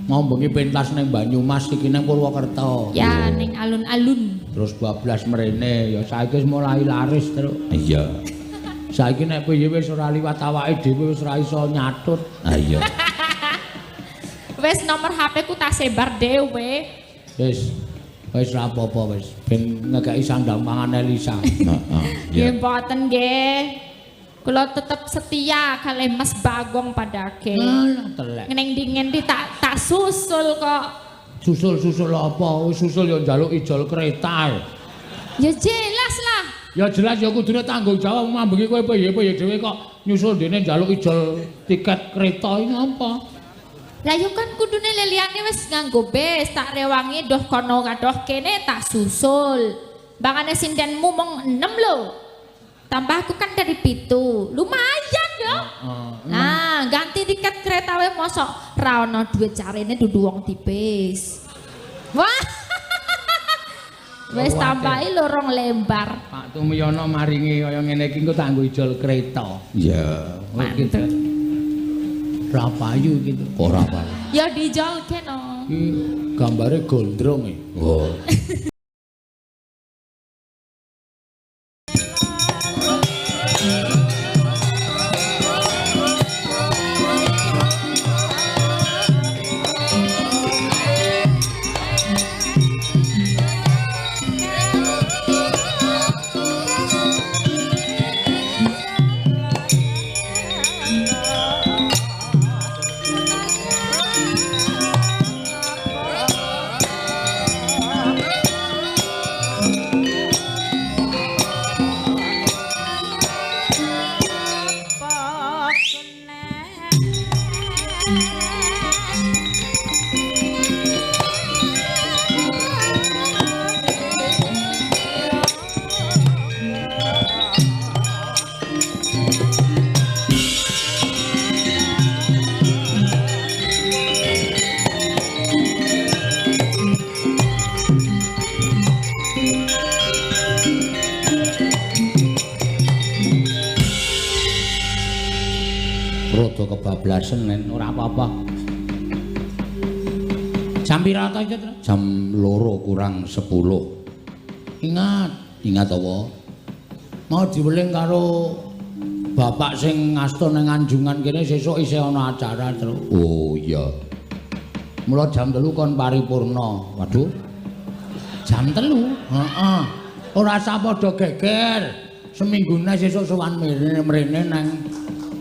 mau bengi pentas ning Banyumas iki ning Purwokerto. Ya ning alun-alun. Terus bablas mrene ya saiki wis mulai laris terus. Iya. Saiki nek piye wis ora liwat awake dhewe wis ora iso nyatut. Ah iya. Wis nomor HP ku tak sebar dhewe. Wis ora apa-apa wis ben ngekeki sandang pangan Elisa. Heeh. Nggih mboten nggih. Kula tetep setia kalih Mas Bagong padake. Alah telek. Ngendi-ngendi tak susul kok. Susul apa? Wis susul ya njaluk ijol kereta. Ya jelas lah. Ya jelas ya kudune tanggung jawab mambengi kowe piye dhewe kok nyusul dene njaluk ijol tiket kereta iki apa? Lah yo kan kudune leliyane wis nganggo bis, tak rewangi doh kono kadoh kene tak susul. Bangane sindenmu mong 6 lho. Tambah aku kan dari 7. Lumayan dong. Nah, ganti tiket kereta we mosok ra ono duit carine dudu wong tipis. Wah. Wis tambahi lorong lembar. Pak Tumiyono maringi kaya ngene iki engko tak nggo ijol kereta. Iya. Mantep. Ra payu gitu. Ora apa. Ya dijolke no. Iki gambare gondrong e. Oh. Kebablasan nen ora apa-apa. Jam pira ta iki? Jam 2 kurang 10. Ingat apa? Mau diweling karo bapak sing ngasta ning Anjungan kene sesuk isih ana acara terus. Oh iya. Mula jam 3 kon paripurna. Waduh. Jam 3? Heeh. Ora usah padha geger. Semiggune sesuk sowan mrene nang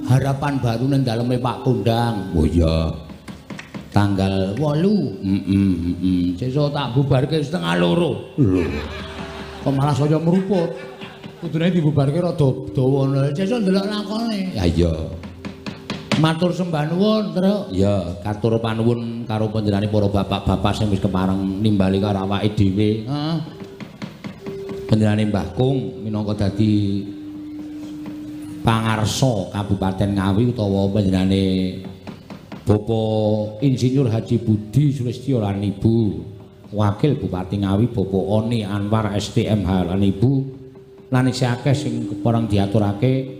Harapan Baru ning daleme Pak Kondang. Oh iya. Tanggal 8. Sesuk tak bubarke setengah 2. Lho. Kok malah saya meruput. Kudune dibubarke rada dawa. Sesuk ndelok lakone. Ya iya. Matur sembah nuwun, Truk. Ya, katur panuwun karo panjenengane para bapak-bapak sing wis kepareng nimbali karo awake dhewe. Heeh. Panjenengane Mbah Kung minangka dadi pangarsa Kabupaten Ngawi utawa panjenengane Bapak Insinyur Haji Budi Sulistyo lan Ibu Wakil Bupati Ngawi Bapak Oni Anwar STMH lan Ibu lan isih akeh sing kepareng diaturake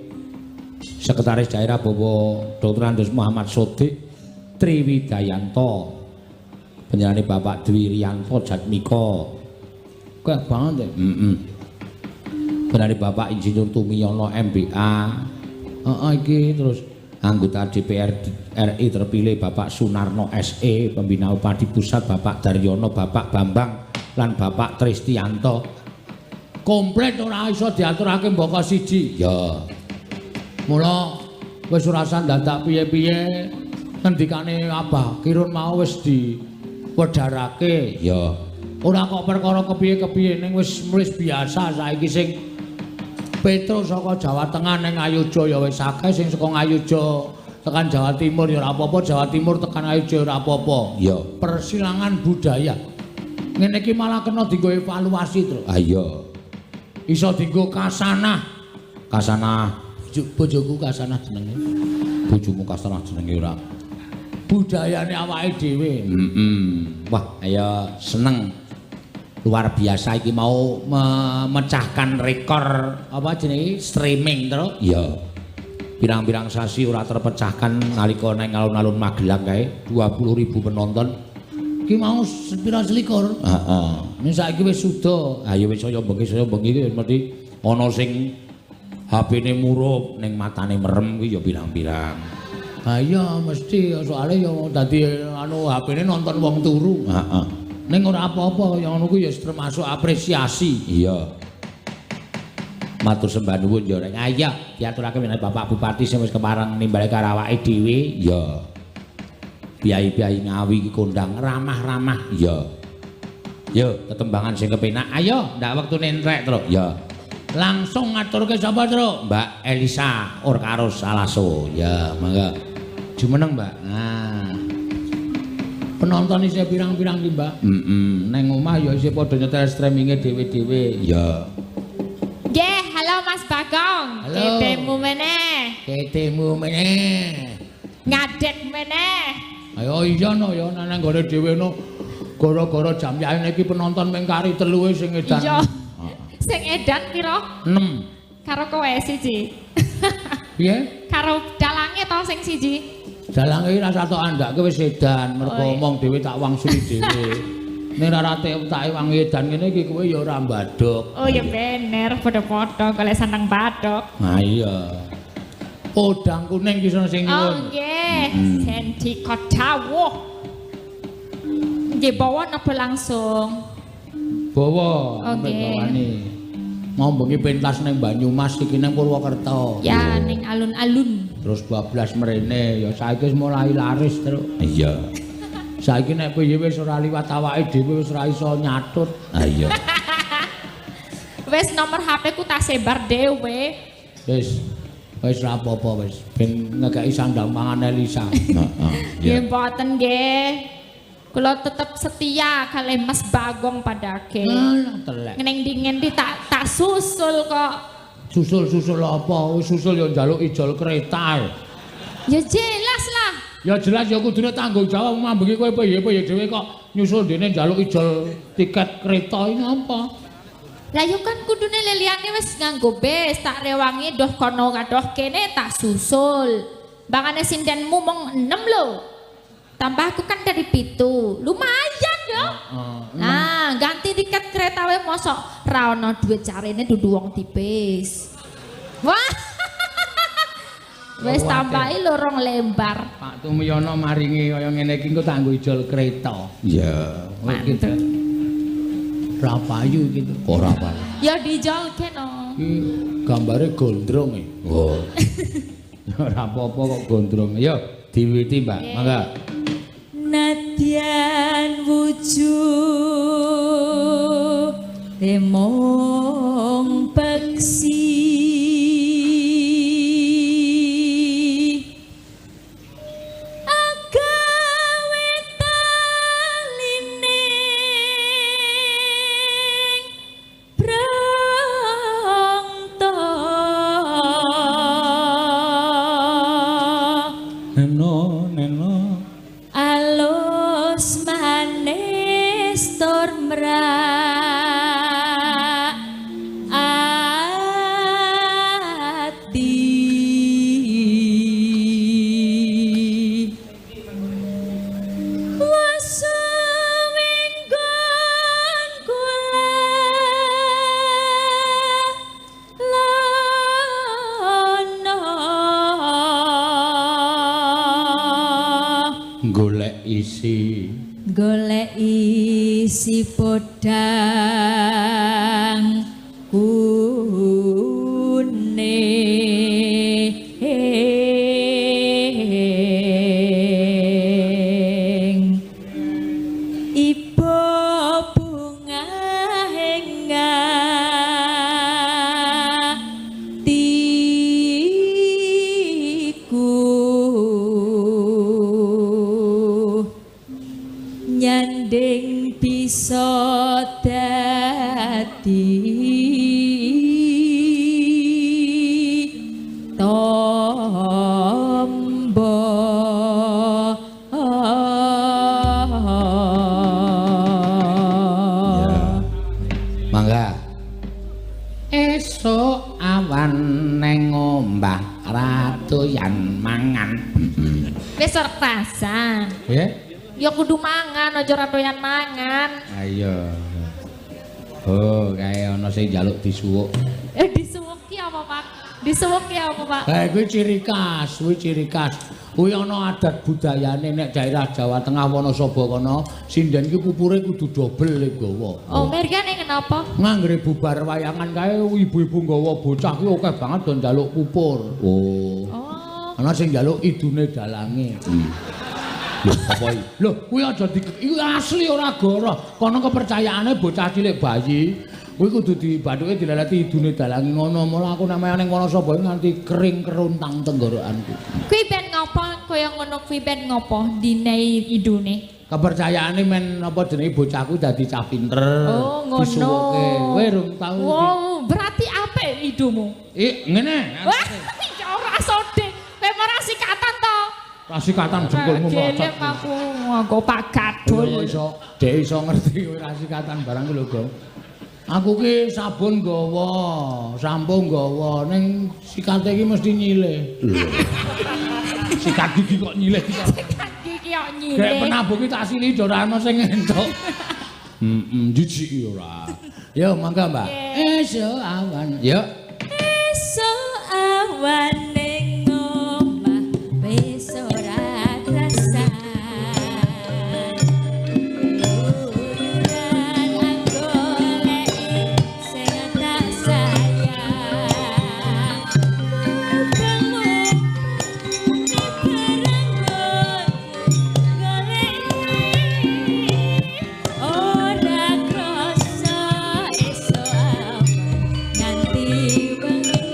Sekretaris Daerah Bapak Dr. Andes Muhammad Sodik Triwidayanto panjenengane Bapak Dwi Riyanto Jatmiko Kok banget ya? Benari Bapak Insinyur Tumiyono MBA. Iki terus Anggota DPR RI terpilih Bapak Sunarno SE, Pembina Upadi Pusat Bapak Daryono, Bapak Bambang lan Bapak Tristianto. komplit ora iso diaturake mbaka siji. Ya. Mula wis ora usah dadak piye-piye. Ngendikane Abah Kirun mau wis diwedharake. Ya. Ora kok perkara kepiye-kepiye ning wis biasa saiki sing Petro saka Jawa Tengah ning Ayodya ya wis akeh sing saka Ayodya tekan Jawa Timur ya ora apa-apa, Jawa Timur tekan Ayodya ora apa-apa. Ya. Persilangan budaya. Ngene iki malah kena dienggo evaluasi, Tru. Ah iya. Iso dienggo kasanah. Kasanah Bojoku kasanah jenenge. bojomu kasanah jenenge ora. Budayane awake dhewe. Wah, ayo seneng. Luar biasa iki mau memecahkan rekor apa jenenge streaming terus. Iya. pirang-pirang sasi ora terpecahkan nalika nang alun-alun Magelang kae 20.000 penonton. Ki mau sepira selikur. Heeh. Ning saiki wis suda. Ha ya wis saya bengi ki mesti ana sing HP-ne murup ning matane merem ki ya pirang-pirang. Ha iya mesti soalé ya dadi anu HP-ne nonton wong turu. Heeh. Ning ora apa-apa kaya ngono kuwi ya termasuk apresiasi. Iya. Matur sembah nuwun ya rek. Ayo diaturake menawi Bapak Bupati sing wis kepareng nimbali karo awake dhewe. Ya. Biayi-biayi Ngawi iki kondang ramah-ramah. Ya. Yo tetembangan sing kepenak. Ayo ndak wektune entrek, Truk. Ya. Langsung ngaturke sapa, Truk? Mbak Elisa Orkaro Salaso. Ya, mangga. Jumeneng, Mbak. Nah. Penonton isih pirang-pirang ki, Mbak? Neng omah ya isih padha nyetel streaminge dhewe-dhewe. Ya. Nggih, halo Mas Bagong. Halo. Ketemu meneh. Ketemu meneh. Ngadet meneh. Ayo iya no ya nang gone dhewe no. Gara-gara jam yain iki penonton mung kari telu sing edan. Iya. Sing edan pira? 6. Karo kowe siji. Piye? Karo dalange to sing siji. Dalange ora satok andake wis edan, mergo Oh, iya. omong dhewe tak wangsuli dhewe. Nek ora tak wangi edan ngene iki kowe ya ora mbadok. Oh ya bener, padha-padha golek sandang badok. Nah iya. Udang kuning ki sing Oh nyuwun. nggih, senti kodawuh. Nggih bawa napa langsung? Bawa Oke. sampe bawane. Mau bengi pentas ning Banyumas iki ning Purwokerto. Ya ning alun-alun. Terus 12 mrene ya saiki wis mulai laris terus. Iya. Saiki nek piye wis ora liwat awake dhewe wis ora iso nyatut. Ah iya. Wis nomor HP ku tak sebar dhewe. Wis ora apa-apa wis ben ngekeki sandang pangan Elisa. Heeh. Ya. Nggih mboten nggih. Kula tetep setia kalih Mas Bagong padake. Alah telek. Ngendi-ngendi tak susul kok. Susul-susul apa? Wis susul ya njaluk ijol kereta. Ya jelas lah. Ya jelas ya kudune tanggung jawab mambengi kowe piye dhewe kok nyusul dene njaluk ijol tiket kereta ini apa? Lah yo kan kudune leliyane wis nganggo bis, tak rewangi doh kono kadoh kene tak susul. Bangane sindenmu mong 6 lho. Tambah aku kan dari 7. Lumayan dong. Nah, ganti tiket kereta wae mosok ra ono duit carine dudu wong tipis. Wah. Wis tambahi lorong lembar. Pak Tumiyono maringi kaya ngene iki engko tanggo ijol kereta. Ya. Mantep. Ra payu gitu. Ora apa. Ya dijolke no. Iki gambare gondrong e. Oh. Ora apa-apa kok gondrong. Yo diwiwiti, Mbak. Mangga. Nadyan wujud remong peksi agawe talining prangta Neno. alus manis tur mrak ati wasuminggon kula lono Golek isi. golek isi podang kuning ibu bunga hingga tiku nyanding bisa dadi tombo Mangga. Esuk awan neng ombah ratu besok rasan. Ya? Ya kudu mangan, aja ora doyan mangan. Ayo. Oh, kae ana sing njaluk disuwuk. Disuwuki apa, Pak? Disuwuki apa, Pak? Kuwi ciri khas, kuwi ciri khas. Kuwi ana adat budayane nek daerah Jawa Tengah Wonosobo kono, sinden ki pupure kudu dobel gawa. Oh, mergane kenapa? Nganggere bubar wayangan kae ibu-ibu nggawa bocah ki akeh banget do njaluk pupur. Oh. Oh. Ana sing njaluk idune dalange. Lho, apa iki? Lho, kuwi aja iki asli ora goro. Kono kepercayaane bocah cilik bayi kuwi kudu dibathuke dilalati idune dalange ngono. Mula aku namanya ning Wonosobo nganti kering keruntang tenggorokanku. Kuwi ben ngopo kaya ngono kuwi ben ngopo dinehi idune? Kepercayaane men apa jenenge bocahku dadi cah pinter. Oh, ngono. Disuwuke. Kowe rung tau. Wow, berarti apik idumu. Ngene. Wah, ya ora sode. Kowe ora sikatan to? Rasikatan jengkulmu Gelem mocot. aku nggo Pak Gadul. Dek iso ngerti kowe rasikatan barang ki lho, Go. Aku ki sabun nggawa, sampo nggawa, ning sikate iki mesti nyilih. Sikat gigi kok nyilih iki. Sikat gigi kok nyilih. Kayak penabuh ki tak sili ora ana sing entuk. Jijik ora. Yo mangga, Mbak. Esuk awan. Yo. Esuk awan ning omah wis ora krasan. Ururan goleki sing tak sayang. Ora krasa esuk awan nganti wengi.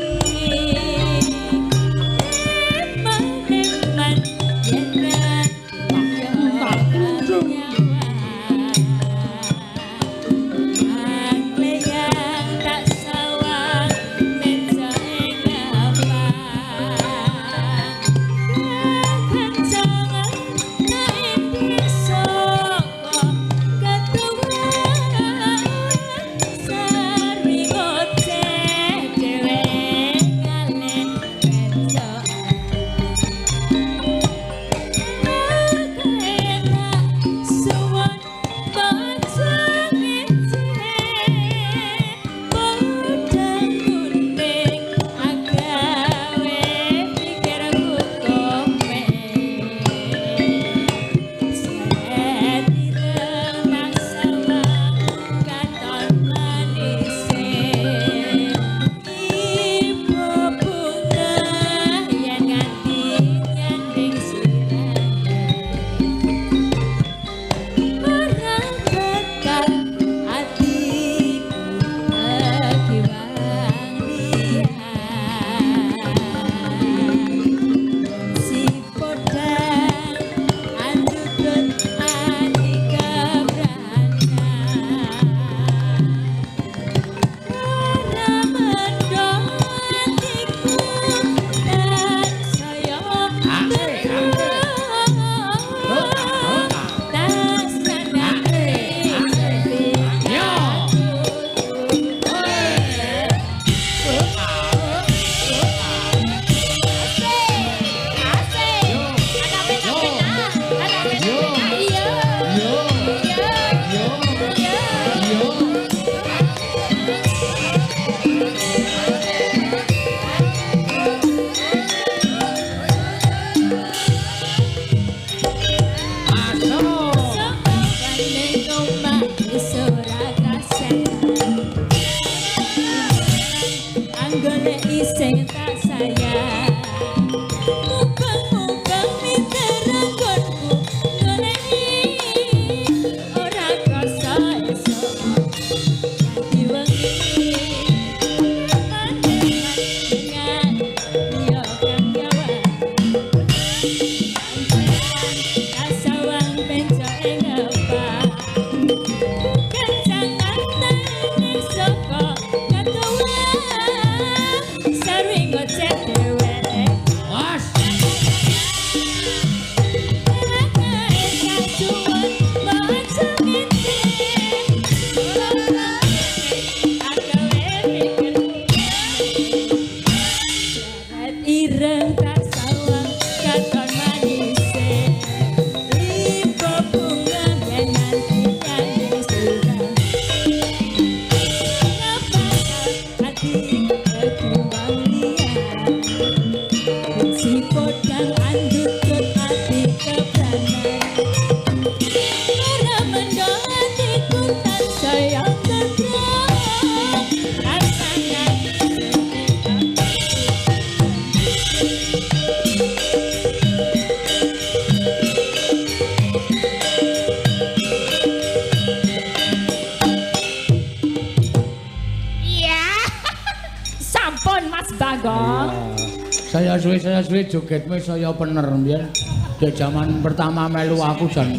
Saya suwe jogetmu saya pener mbiyen. Dek jaman pertama melu aku jan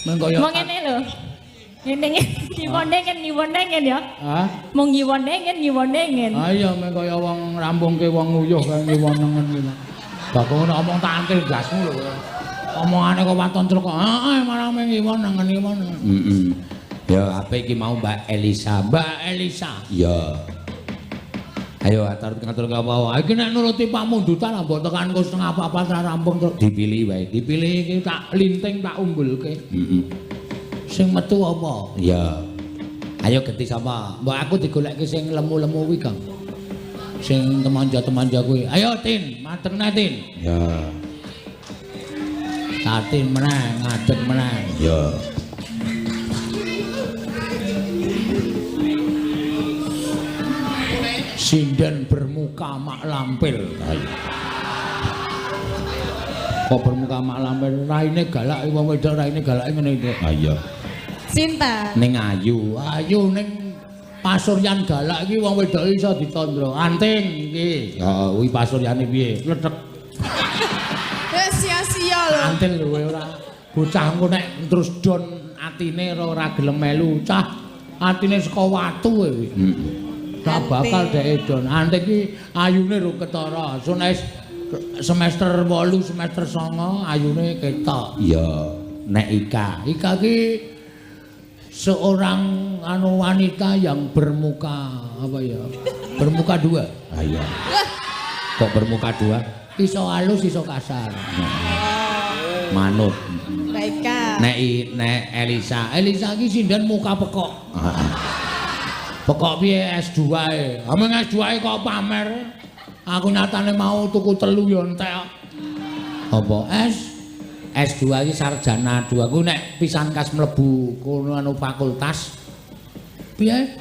mengko Mau ngene lho. Ngene ngiwondengen ya. Hah? Mau ngiwondengen. Ah iya mengko ya wong rampungke wong nguyuh kae ngiwonengen gitu. Bakone omong tak antil gasmu lho. Omongane kok waton truk. Heeh, marang ngiwonengen. Ya apa iki mau Mbak Elisa? Ya. Ayo atur apa? Iki nek nuruti pamundutan mbok tekanku setengah papat ra rampung terus Dipilih wae. dipilih iki tak linting tak umbulke. Sing metu apa? Ya. Ayo ganti sapa? Mbok aku digoleki sing lemu-lemu kuwi, Kang. Sing temanja kuwi. Ayo Tin, materne Tin. Ya. Tatin menang, ngadeg menang. Ya. Sinden bermuka mak lampir. Kok bermuka mak lampir? Raine galak wong wedok raine galake ngene iki. Ah iya. Sinta. Ning ayu. Ayu ning Pasuryan galak iki wong wedok iso ditandra. Anting iki. Ya kuwi pasuryane piye? Letek Sia-sia lho. antil lho kowe ora. Bocahku nek terus don atine ora gelem melu. Cah atine saka watu kowe. Tak bakal dek don. Anting iki ayune ro ketara. Semester 8, semester 9 ayune ketok. Iya. Nek Ika. Ika ki seorang wanita yang bermuka apa ya? Bermuka dua. Ah iya. Kok bermuka dua? Iso halus iso kasar. Manut. Baika. Nek Elisa. Elisa ki sinden muka pekok. Pekok piye S2 e. Ameng S2 e kok pamer. Aku nyatane mau tuku telu yo entek. Apa S2 iki sarjana 2. Aku nek pisan kas mlebu kono anu fakultas. Piye?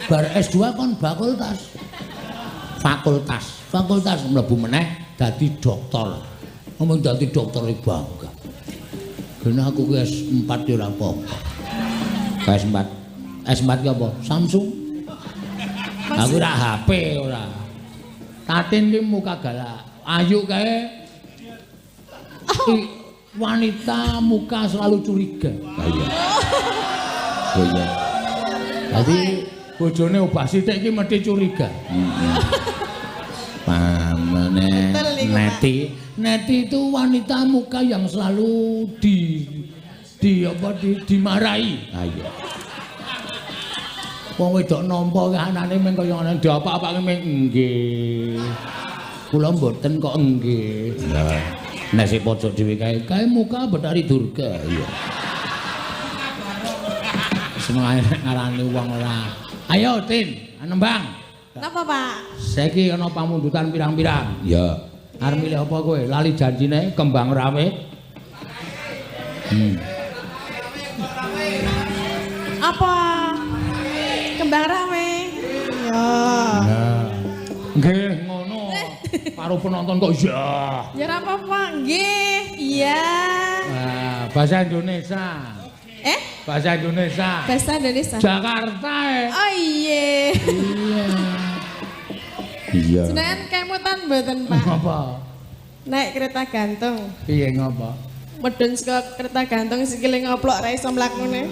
Bar S2 kon fakultas. Fakultas mlebu meneh dadi dokter. Ngomong dadi dokter iki bangga. Kene aku ki S4 yo ora apa-apa. S4 ki apa? Samsung. Aku ora HP ora. Tatin ki muka galak. Ayu kae. Wanita muka selalu curiga. Ah iya. Oh iya. Dadi bojone obah sithik iki mesti curiga. Pamane Neti itu wanita muka yang selalu dimarahi. Ah iya. Wong wedok nampa kahanane meng kaya ngene diapa-apake meng nggih. Kula mboten kok nggih. Ya. Nek sik pojok dhewe Kae muka Betari Durga. Iya. Senengane ngarani wong ora. Ayo Tin, nembang. Napa, Pak? Saiki ana pamundutan pirang-pirang. Ya. Arep milih apa kowe? Lali janjine kembang rawe. Apa? Kembang rawe. Ya. Nggih, ngono. Karo penonton kok iya. Ya ora apa-apa, nggih. Iya. Bahasa Indonesia. Bahasa Indonesia. Bahasa Indonesia. Jakarta. Oh iya. Iya. Iya. Jenengan kemutan mboten, Pak? Apa? Naik kereta gantung. Piye ngapa? Medun saka kereta gantung sikile ngoplok ra iso mlakune.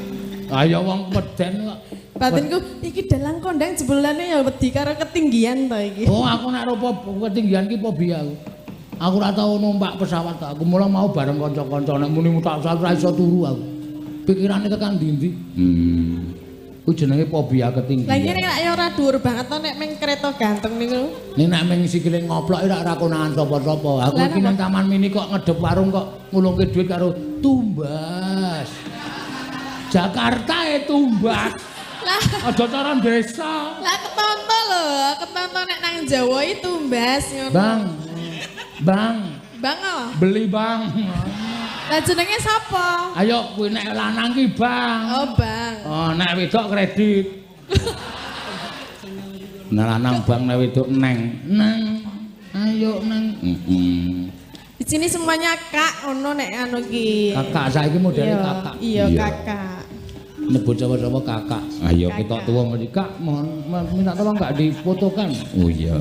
Ayo wong meden kok. Batinku iki dalang kondang jebulane ya wedi karo ketinggian to iki. Oh, aku nek rupa ketinggian ki fobia aku. Aku ora tau numpak pesawat tak. Aku mulang mau bareng kanca-kanca nek muni mutak pesawat ora iso turu aku. Pikirane tekan ndi-ndi. Kuwi jenenge fobia ketinggian. Lah iki nek ya ora dhuwur banget to nek ming kereta gantung niku. Nek nek ming sikile ngoplok ora konangan sapa-sapa. Aku iki nang Taman Mini kok ngedep warung kok ngulungke dhuwit karo tumbas. Jakarta tumbas. Lah Aja cara desa. lah ketonto lho, ketonto nek nang Jawa itu mbas ngono. Bang. Bang apa? Beli bang. Lah jenenge sapa? Ayo kuwi nek lanang ki bang. Oh, Bang. Oh, nek wedok kredit. Nek lanang bang nek wedok neng. Ayo neng. Di sini semuanya Kak ono nek anu ki. Kakak saiki modele kakak. Iya, Kakak. Nyebut sapa-sapa kakak. Ayo Kita tua mesti Kak, mohon minta tolong enggak difotokan. Oh iya.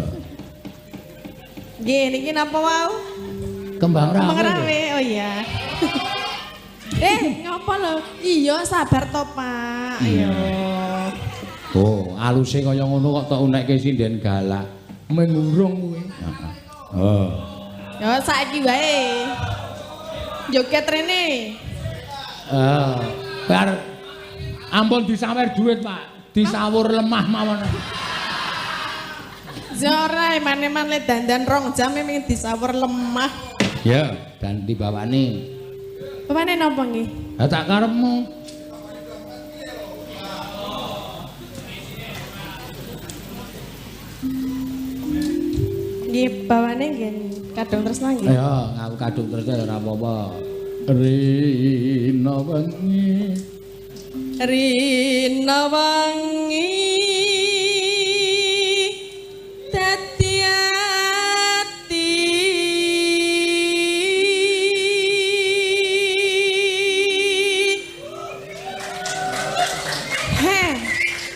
Nggih, niki napa wau? Kembang rawe. Kembang rawe. Oh iya. Ngapa lho? Iya, sabar to, Pak. Ayo. Oh, aluse kaya ngono kok tok unekke sinden galak. Mengurung kuwi. Oh. Ya saiki wae. Joget rene. Bar ampun disawer duit, Pak. Disawur lemah mawon. Zora eman-eman le dandan 2 jam ming disawur lemah. Ya, Dan dibawani. Pemane napa nggih? Ha tak karepmu. Nggih, bawane nggih kadung tresna nggih. Ya, ngaku kadung terus ora apa-apa. Rina wengi. Rina wangi dadi ati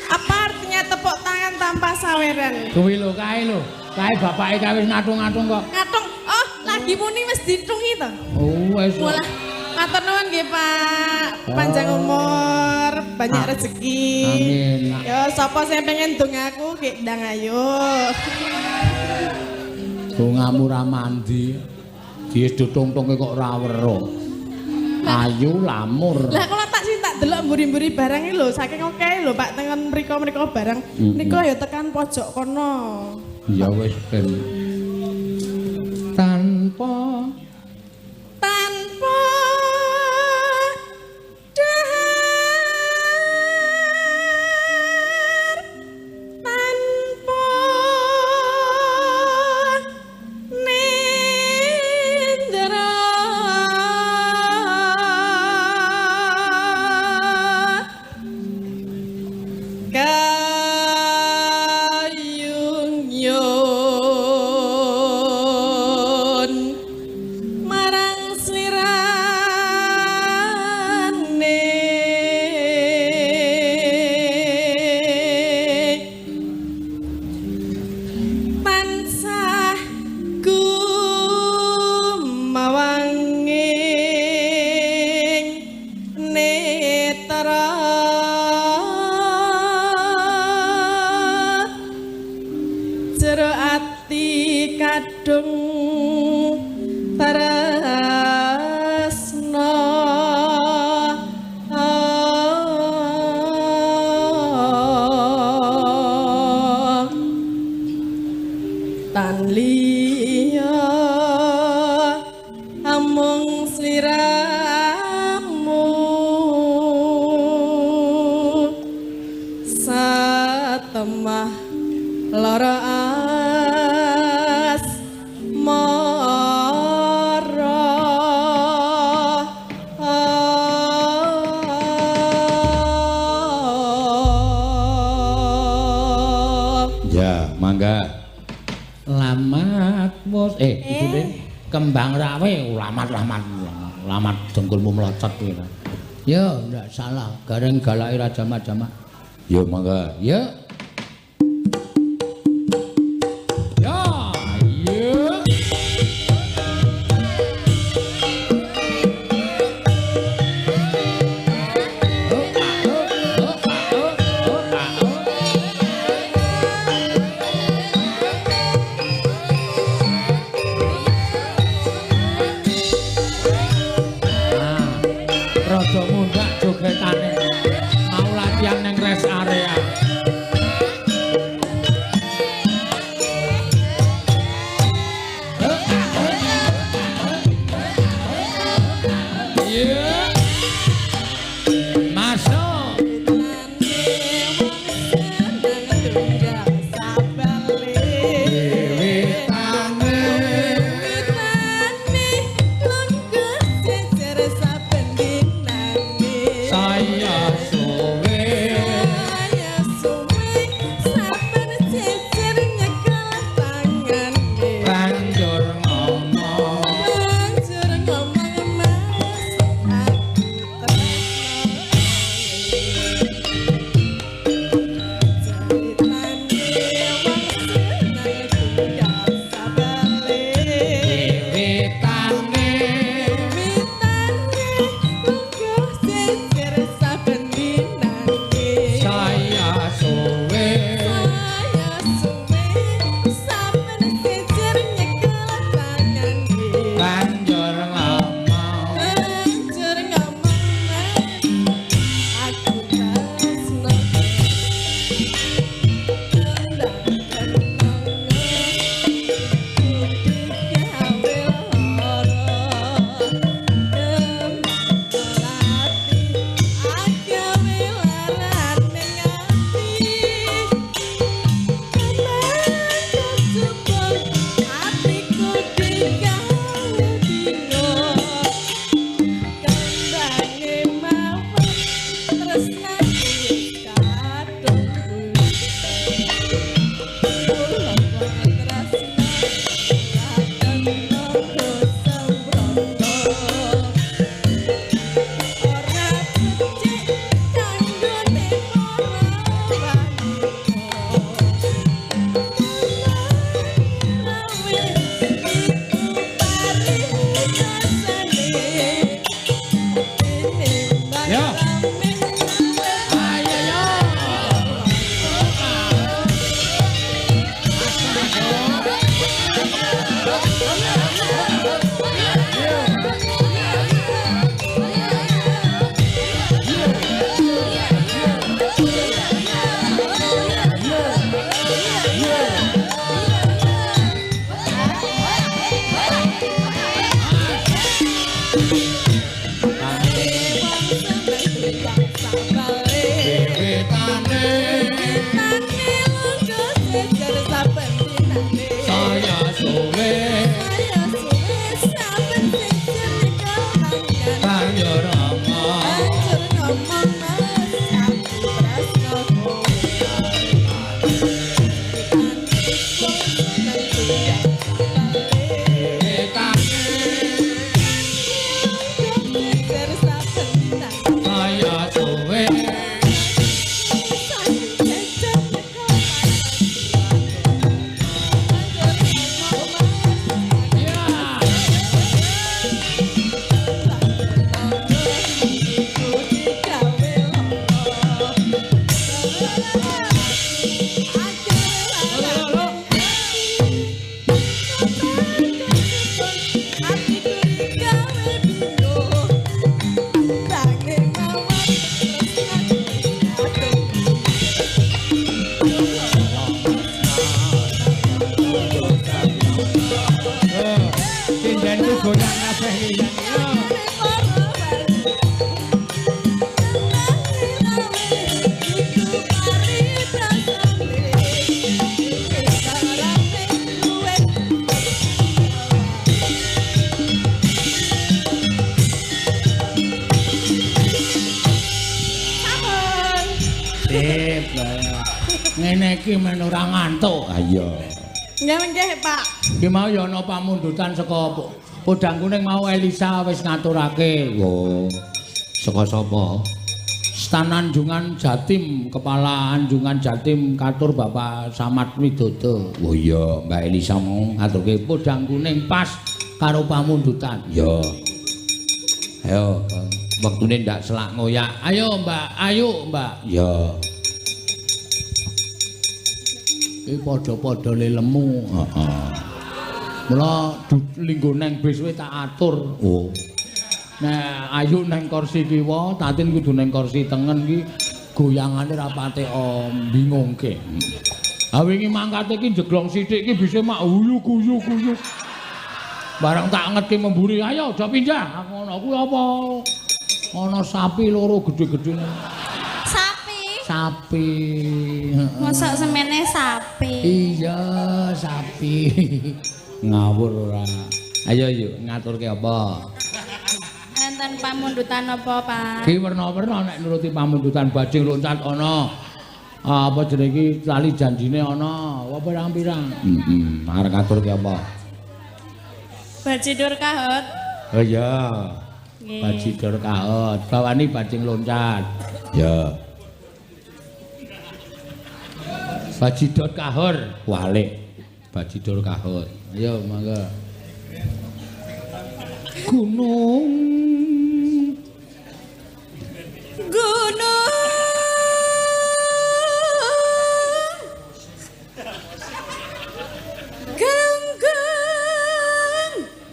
apa artinya tepuk tangan tanpa saweran? Kuwi lho kae lho. Kae bapake kae wis ngatung-ngatung kok. Ngatung, oh lagi muni wis ditungi to? Oh, wis. Mulah, matur nuwun nggih Pak. Panjang umur, banyak rezeki. Amin. Yo sapa sing pengen dongaku nggih ndang ayo. Dongamu ra mandi. Dies ditungtunge kok ora weruh. Ayu lamur. Lah kalau tak sih tak delok mburi-mburi barang iki lho saking akeh lho Pak tengen mriko-mriko barang. Niku ayo tekan pojok kono. Ya wis ben. Tanpa Tanpa dahar, tanpa nindra, kayung yun marang slirane tansah gumawanging netra jero ati kadung tresna tan liya amung sliramu satemah lara Ya, mangga. lamat bos. Itu deh. Kembang rawe lamat dengkulmu melocot kuwi. Ya, ndak salah. Gareng galake ra jamak-jamak. Ya, mangga. Ya. Ya, ya. Rada mundak jogetane. Mau latihan neng rest area. Iya. Masuk. Saya suwe. Banjur ngomong. Ngene iki men ora ngantuk. Ah iya. Nggih, Pak. Ki mau ya ana pamundutan saka Podang Kuning mau Elisa wis ngaturake. Oh. Saka sapa? Stan Anjungan Jatim, Kepala Anjungan Jatim katur Bapak Samad Widodo. Oh iya, Mbak Elisa mau Ngaturke Podang Kuning pas karo pamundutan. Ya. Ayo, wektune ndak selak ngoyak. Ayo, Mbak. Ayo, Mbak. Ya. Iki padha-padha lelemu. Heeh. Mula linggo neng bis wis tak atur. Oh. Nah, ayu neng kursi kiwa, Tatin kudu neng kursi tengen iki goyangane ra pate bingungke. Ha wingi mangkate iki jeglong sithik iki bisa mak guyu-guyu. Barang tak ngerti memburi, ayo aja pindah. Ngono kuwi apa? Ana sapi loro gedhe-gedhe. Sapi. Mosok semene sapi. Iya, sapi. Ngawur ora. Ayo yuk ngaturke apa? Enten pamundutan apa, Pak? Ki werna-werna nek nuruti pamundutan bajing loncat ana. Apa jenenge iki tali janjine ana. Apa pirang-pirang? Heeh. Arep ngaturke apa? Bajidur kahot. Oh iya. Nggih. Bajidor kaot. Bawani bajing loncat. Ya. Bajidor kahor. Walik. Bajidor kahot. Ayo mangga. Gunung.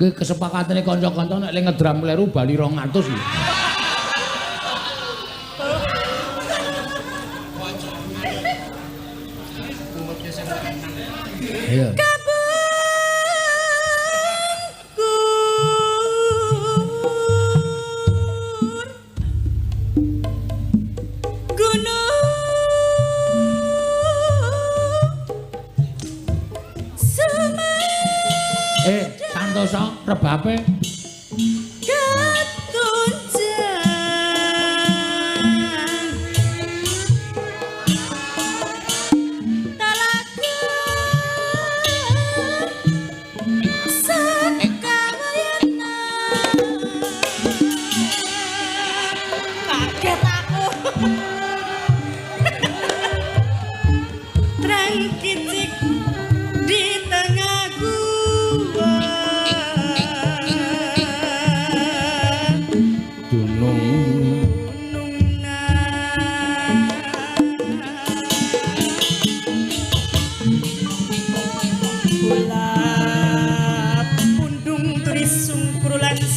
Ki kesepakatane kanca-kanca nek le ngedram kleru bali 200 lho. Ayo. Santosa rebape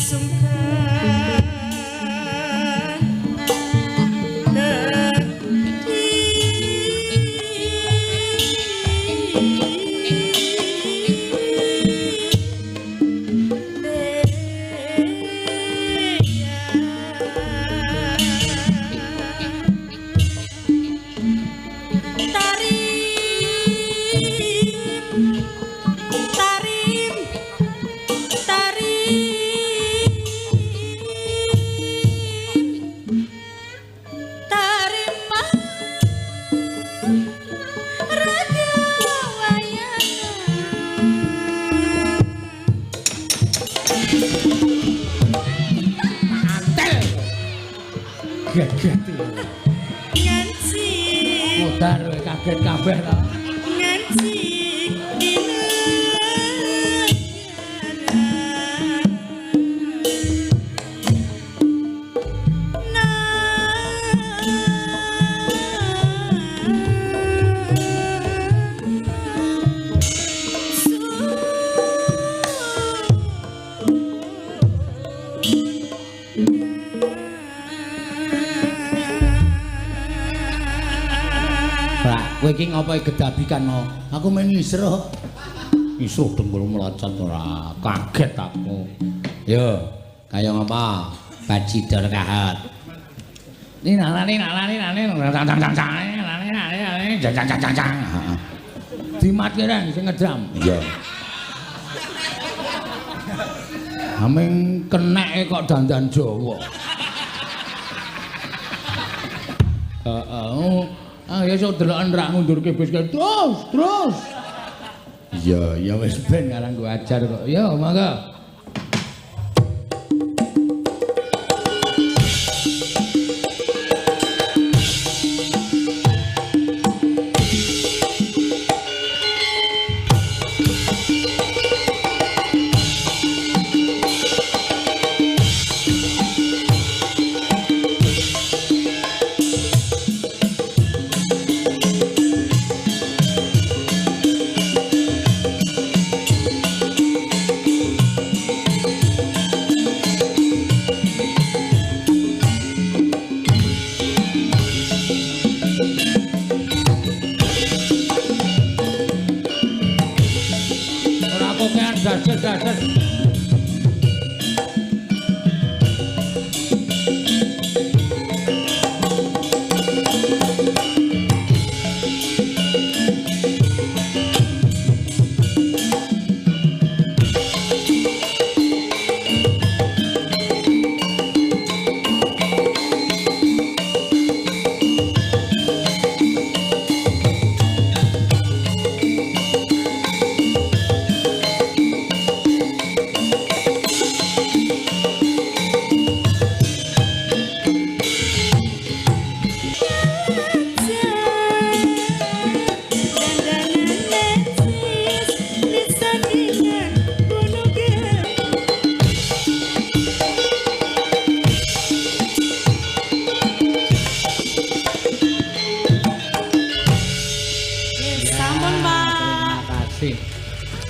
Sungkan geget. Nganci Modar kaget kabeh ta. nganci Kowe iki ngopo gedabikan no? Aku men isruh. Isruh dengkul melocot ora. Kaget aku. Yo, kaya ngapa? Bacidor kahat. Ini nalani. Jang. Dimatke reng sing ngedram. Iya. Aming keneke kok dandan Jawa. Ya iso deloken rak ngundurke bis terus. Ya wis ben ngarang ku ajar kok. Ya mangga. Dasar.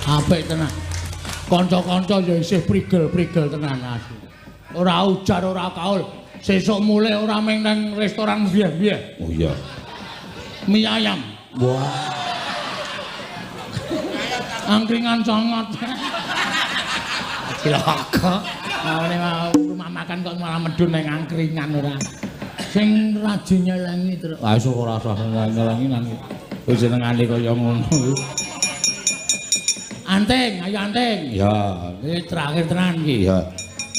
Apik tenan. Kanca-kanca ya isih prigel-prigel tenan asli. Ora ujar ora kaul. Sesuk mulai ora meng nang restoran bieh-bieh. Oh iya. Mie ayam. Wah. Angkringan sangat. Cilaka. Ngene rumah makan kok malah medun nang angkringan ora. Sing rajin nyelengi terus. Ah iso ora usah nyelengi nang. Wis jenengane kaya ngono. Anting, ayo anting. Ya, iki terakhir tenan iki. ya.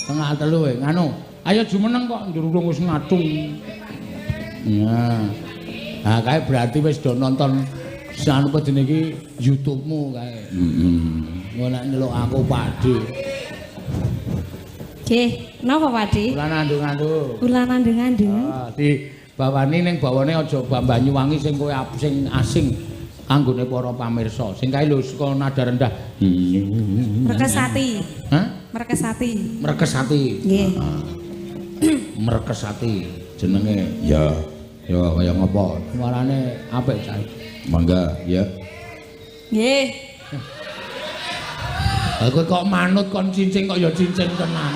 Tengah telu nganu. Ayo jumeneng kok ndurung wis ngatung. Nah. Nah, kae berarti wis do nonton sanu pedene iki YouTube-mu kae. Ngono nek nyeluk aku Pakde. Nggih, napa Pakde? Ulan andung-andung. Ulan andeng-andeng. Di bawani ning bawane aja Banyuwangi sing kowe sing asing. Anggone para pamirsa sing kae lho saka nada rendah. Merkesati. Hah? Merkesati. Merkesati. Nggih. Merkesati jenenge. Ya. Ya kaya ngapa? Suarane apik cah. Mangga, ya. Nggih. Lah kowe kok manut kon cincin kok ya cincin tenan.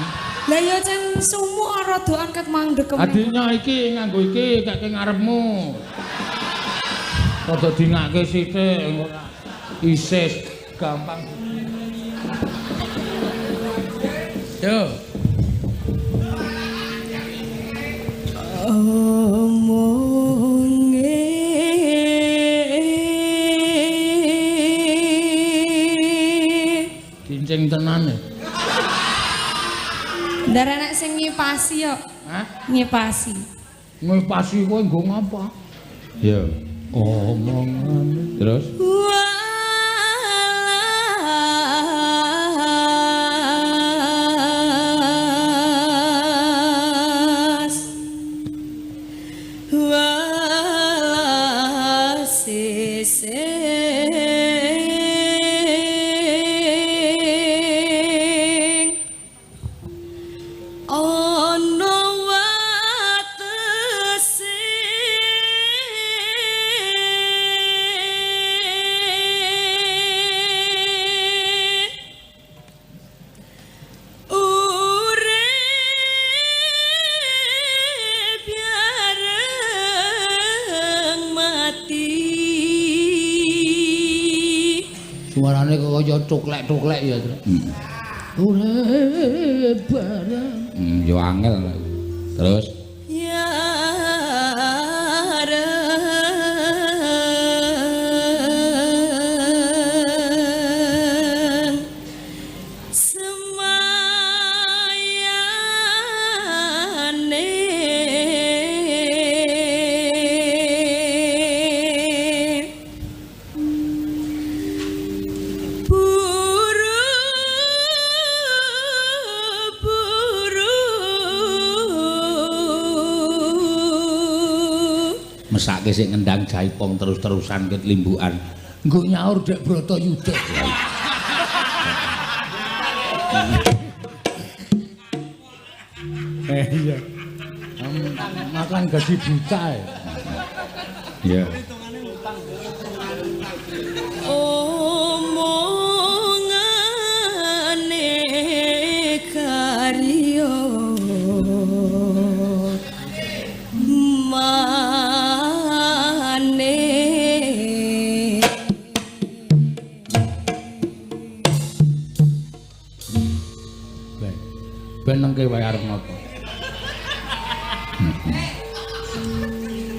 Lah ya jan sumuk rada angkat mandek. Adinya iki nganggo iki kek ngarepmu. Rada dingake sithik ora isis gampang. Yo. Cincin tenan ya. Ndar anak sing ngipasi yo. Hah? Ngipasi. Ngepasi kowe nggo ngapa? Ya. Omongan Terus? Walas Suarane kaya cuklek-cuklek ya, Tru. Urip bareng. Yo angel. Terus Ya mesake sik ngendang jaipong terus-terusan ket limbukan. Nggo nyaur Dek Bratayuda. Iya. Makan gaji buta ya. Ya. omongane karyo mane Ben nengke wae arep ngopo?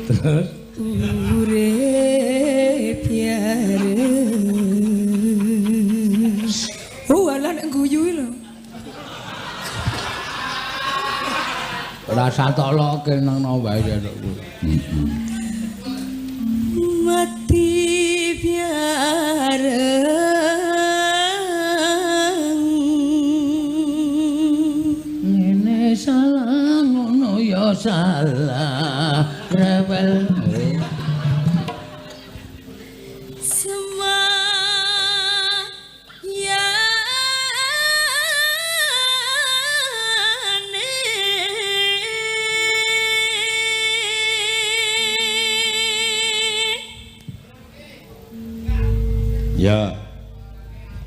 Terus urip yareng alah nek guyu lho Rasa toloke nang wae ya tok. mati biareng Ngene salah ngono ya salah rewel. ya.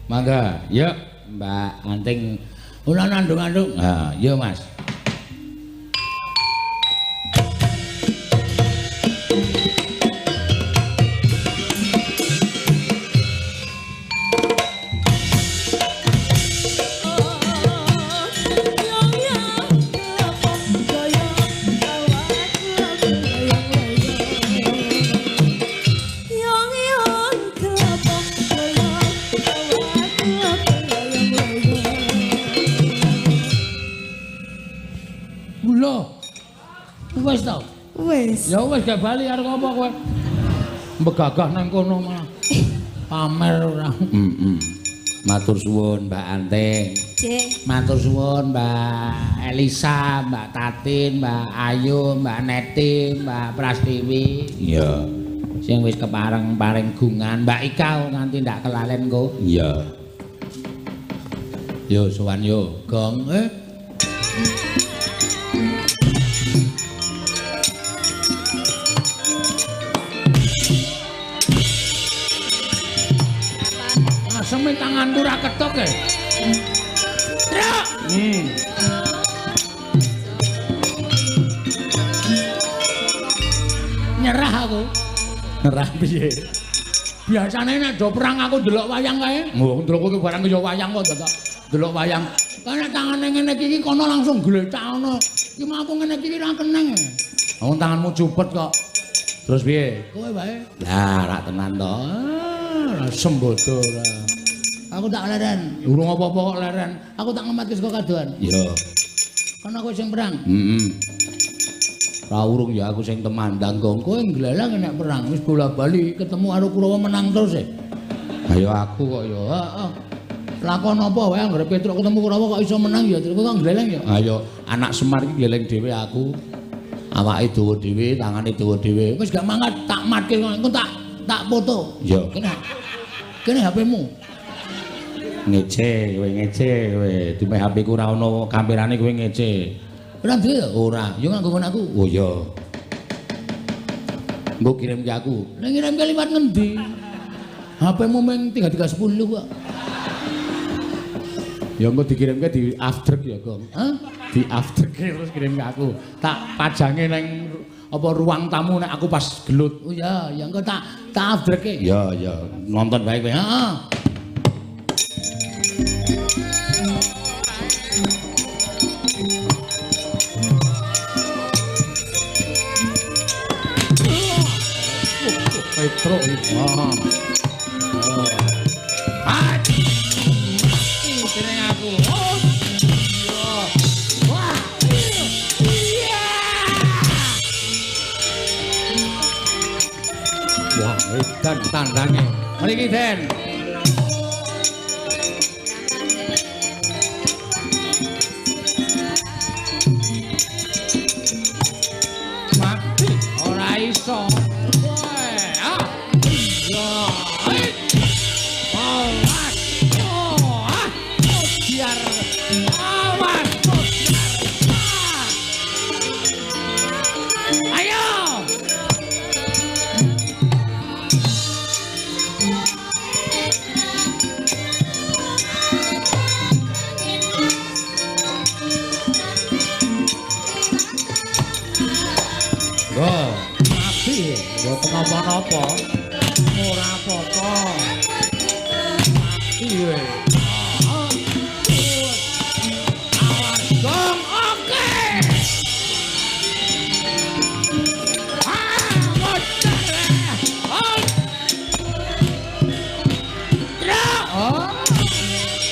Mangga, yuk Mbak Anting. Ora nandung-andung. Nah, yo Mas. Wis to. wis Ya wis gak bali arep apa kowe. Mbegagah nang kono malah. Pamer ora. Matur suwun Mbak Anting. Cek Matur suwun Mbak Elisa, Mbak Tatin, Mbak Ayu, Mbak Neti, Mbak Prastiwi. Iya. Sing wis kepareng paring gungan, Mbak Ika nganti ndak kelalen kok. Iya. Yo sowan yo, Gong. Aseme tanganku ora ketok e. Nyerah aku. Nerah piye? Biasane nek do perang aku ndelok wayang kae. Oh, ndelok kowe barang ya wayang kok dadak Delok wayang. Karena tangane ngene iki kono langsung glecakno. Iki mah aku ngene iki ra keneng. wong tanganmu cupet kok. Terus piye? Kowe wae. Lah, rak tenan to. Sembodo ora. Aku tak leren. Urung apa-apa kok Leren. Aku tak ngematke saka kadohan. Iya. Kono kowe sing perang. Ra urung ya aku sing temandang kok. Kowe nglelang nek perang wis bola-bali ketemu karo Kurawa menang terus e. Ayo aku kok ya. Heeh. Lakon apa wae anggere Petruk ketemu Kurawa kok iso menang ya. Terus kok nglelang ya. Ayo anak Semar iki gleleng dhewe aku. Awake dawa dhewe, tangane dawa dhewe. Wis gak mangkat tak matke engko tak foto. Iya. Kene HP-mu. Ngece kowe. Dume HP ku ora ono kamerane kowe ngece. Ora duwe ya? Ora. Yo nganggo kon aku. Oh iya. Mbok kirim ke aku. Nek ngirim liwat ngendi? HP-mu meng 3310 kok. Ya engko dikirimke di after ya, Gong. Hah? Di after terus kirim ke aku. Tak pajange nang apa ruang tamu nek aku pas gelut. Oh ya, ya engko tak afdreke. Ya, nonton bae kowe. Heeh. Petro iki. Jeneng aku. Wah. Wah, edan tandange. Mriki, Den. Mati ora iso. Mboten napa-napa. Ora apa-apa. Mati kowe. Awas dong, oke.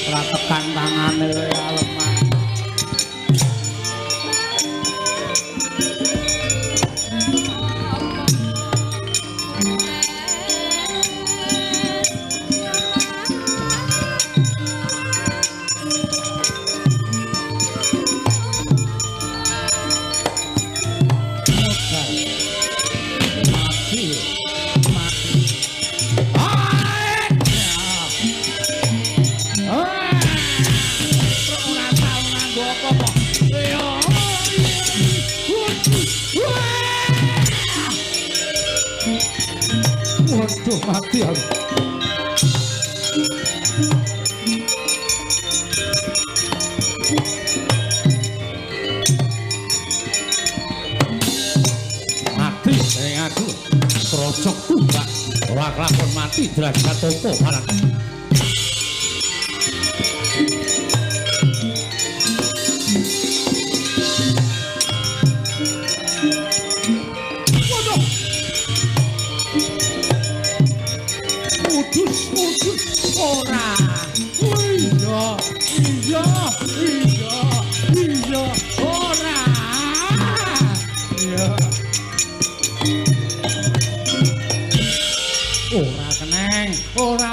Ora tekan tangane kowe alemah. Waduh, mati aku. Mati aku. Krocok tumbak. Ora kelakon mati derajat topo barang. Ora. Iya. Ora. Iya. Ora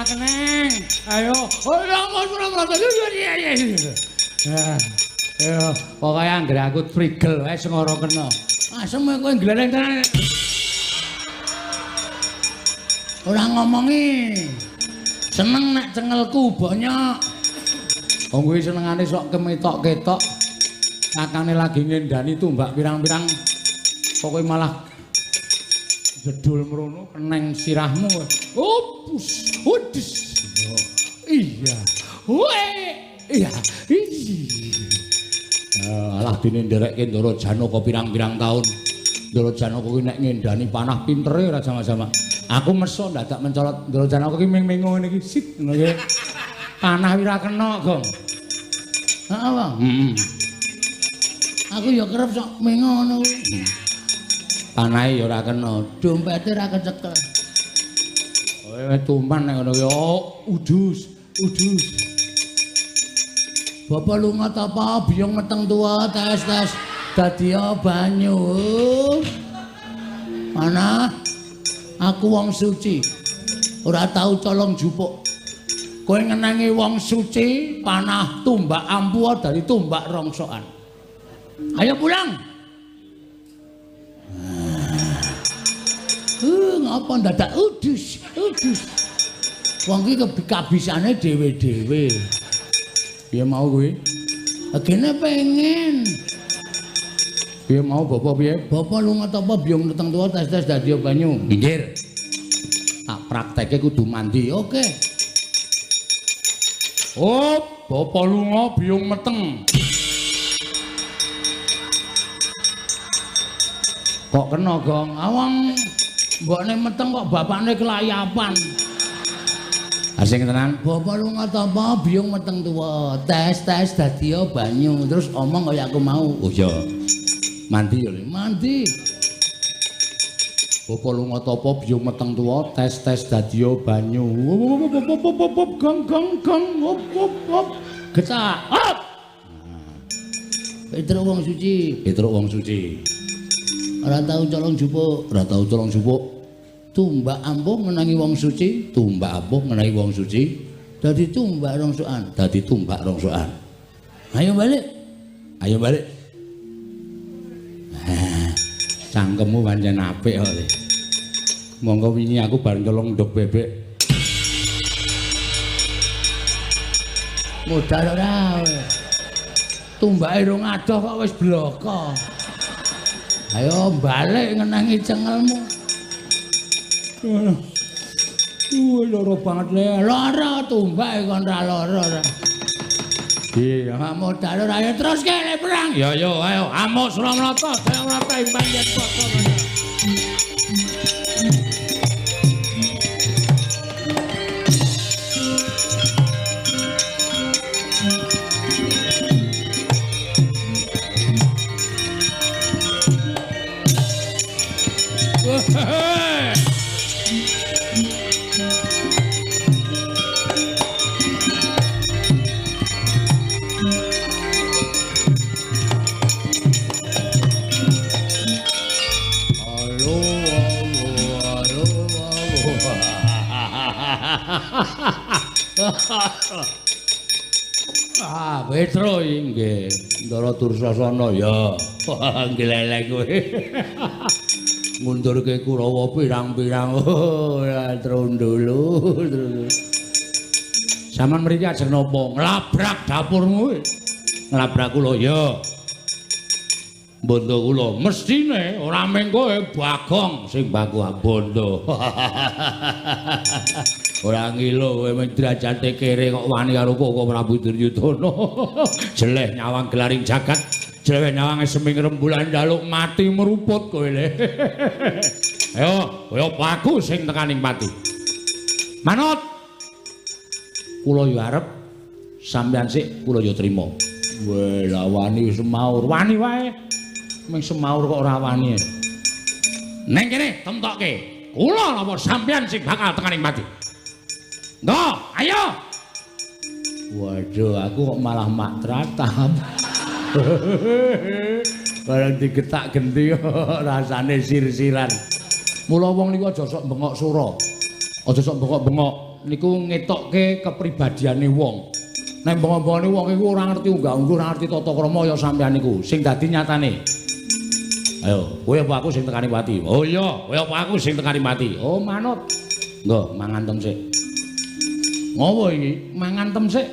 keneng. Ayo. Ora Ayo, pokoknya anggere aku frigel wae sing ora kena. Asem kowe gleleng tenan. Ora ngomongi. Seneng nek cengelku bonyok. Wong kuwi senengane sok kemetok-ketok. Kakane lagi ngendani tumbak pirang-pirang. Pokoke malah jedul mrono keneng sirahmu. Opus, udus. Iya. Iya. Alah dene nderekke Ndara Janaka pirang-pirang taun. Ndara Janaka kuwi nek ngendani panah pintere ora sama-sama. Aku meso dadak mencolot Ndara Janaka iki ming-mingo ngene iki sit ngono iki. Panah ora kena, Gong. Heeh, Bang. Aku ya kerep sok mingo ngono kuwi. Panahe ya ora kena, dompete ora kecekel. Kowe tumpan nek ngono ya udus. Bapak lunga ta apa biyong meteng tua tes dadi banyu. Mana? Aku wong suci. Ora tau colong jupuk. Kowe ngenangi wong suci, panah tumbak ampu dari tumbak rongsokan. Ayo pulang. Ngapa dadak udus. Wong iki kabisane dhewe-dhewe. Piye mau kuwi? Agene pengen. Piye mau bapak piye? Bapak lunga ta apa biyong meteng tuwa tes dadi banyu. Minggir. Tak prakteke kudu mandi. Oke. Oh, bapak lunga biyong meteng. Kok kena, Gong? Awang mbokne meteng kok bapakne kelayapan. Asing tenan. Bapak lunga tapa biyung meteng tuwa. Tes dadi banyu terus omong kaya aku mau. Oh iya. Mandi ya. Mandi. Bapak lunga tapa biyung meteng tuwa, tes dadi banyu. Gang. Getak. Hop. Petruk wong suci. Petruk wong suci. Ora tau colong jupuk. Tumbak ampuh ngenangi wong suci. Dadi tumbak rongsokan. Ayo balik. Cangkemmu pancen apik kok. Monggo wingi aku bareng colong ndok bebek. Modal ora. Tumbake rong adoh kok wis bloko. Ayo balik ngenangi cengelmu. Loro banget le. Lara tumbake kon ra lara. Iya, Modal ora ayo terus kene perang. ya yo ayo amuk Suramrata, Jayamrata imbang yen basa. Petro inggih Ndara Dursasana ya. Glelek kowe. Ngundurke Kurawa pirang-pirang. Trondolo. Saman mriki ajeng napa? Nglabrak dapurmu. Nglabrak kula ya. Bondo kula mestine ora mung kowe Bagong sing baku bondo. Ora ngilo kowe mung derajate kere kok wani karo Koko Prabu Duryudana. Jeleh nyawang gelaring jagat, jeleh nyawang seming rembulan jaluk mati meruput kowe le. Ayo, kaya paku sing tekaning pati. Manut. Kula yo arep sampeyan sik kula yo trima. Weh, lah wani semaur, wani wae. Ming semaur kok ora wani. Neng kene temtokke. Kula napa sampeyan sing bakal tekaning pati? Nggo, ayo. Waduh, aku kok malah mak tratap. Barang digetak genti rasane sir-siran. Mula wong niku aja sok bengok sura. Aja sok bengok-bengok. Niku ngetokke kepribadiane wong. Nek bengok-bengokne wong iku ora ngerti unggah-ungguh, ora ngerti tata krama ya sampeyan niku sing dadi nyatane. Ayo, kowe apa aku sing tekani pati? Oh iya, kowe apa aku sing tekani pati? Oh manut. Nggo, mangan tem sik. Ngopo iki? Mangan tem sik.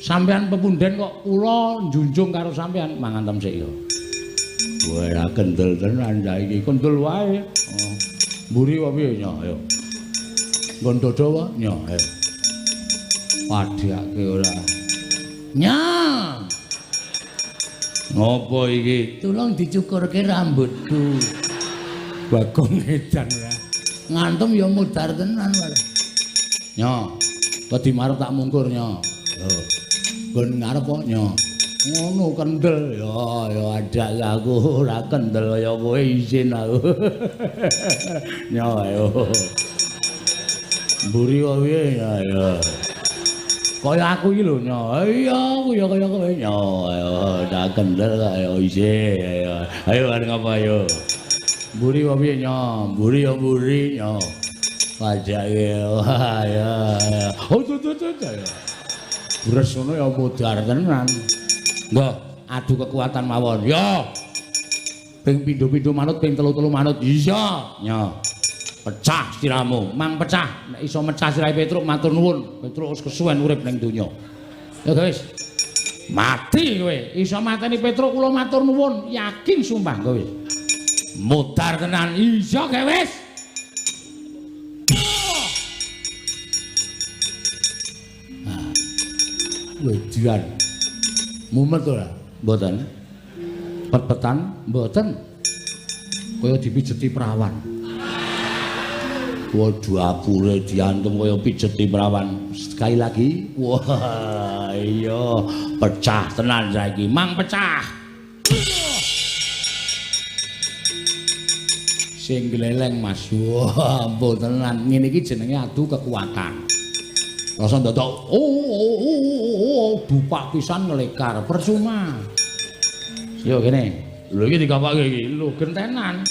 Sampeyan pepunden kok kula njunjung karo sampeyan mangan tem sik ya. Wah, ra kendel tenan saiki, kendel wae. Oh. Mburi wae piye nya, ayo. Nggon dodo wae nya, ayo. Padhake ora. Nya. Ngopo iki? Tulung dicukurke rambutku. Bagong edan ora. Ngantem ya mudar tenan wae. Nya. Tadi marep tak mungkur nya. Lho. Nggon ngarep kok nya. Ngono kendel ya adak aku ora kendel kaya kowe isin aku. Nya ayo. Mburi wae ya. Kaya aku iki lho nya. Iya, aku ya kaya kowe nya. Ayo dak kendel kaya isin. Ayo arep ngapa ayo. Mburi wae nya. Mburi ya mburi nya. Pajake wah ya. Oh tuh ya. Bures ngono ya mudar tenan. Nggo, adu kekuatan mawon. Yo. Ping pindho-pindho manut, ping telu-telu manut. Iya, nya. Pecah siramu, mang pecah. Nek iso mecah sirahe Petruk matur nuwun. Petruk wis kesuwen urip ning donya. Ya guys. Mati kowe. Iso mateni Petruk kula matur nuwun. Yakin sumpah kowe. Mudar tenan. Iya kowe wis. Wedan. Mumet ora? Mboten. Pet-petan? Mboten. Kaya dipijeti prawan. Waduh apure diantem kaya pijeti perawan. Sekali lagi. Wah, iya pecah tenan saiki. Mang pecah. Sing gleleng Mas. Wah, ampun tenan. Ngene iki jenenge adu kekuatan. Rasa ndadak dupak pisan ngelekar percuma. Yo kene. Lho iki dikapake iki. Lho gentenan.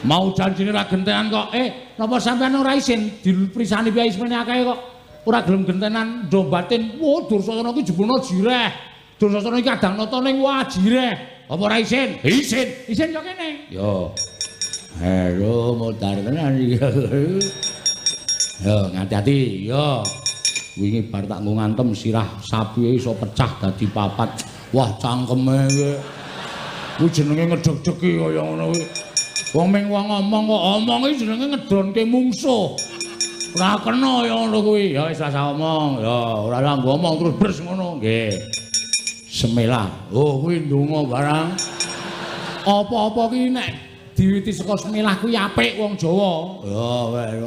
Mau janjine ra gentenan kok. Napa sampean ora isin diprisani piye ismene akeh kok. Ora gelem gentenan ndombatin. Wah, Dursasana kuwi jebulna jireh. Dursasana iki kadang nata ning wah jireh. Apa ora isin? Isin. Isin yo kene. Yo. Halo, modar tenan iki. Yo, ngati-ati. Yo. Wingi bar tak ngantem sirah sapi iso pecah dadi papat. Wah, cangkeme kuwi. Kuwi jenenge ngedeg-degi kaya ngono kuwi. Wong ming wong ngomong kok omong iki jenenge ngedonke mungsuh. Ora kena ya ngono kuwi. Ya wis rasa omong. Ya ora nganggo omong terus bres ngono. Nggih. Semelah. Oh kuwi ndonga barang. Apa-apa ki nek diwiti saka semelah kuwi apik wong Jawa. Ya wis.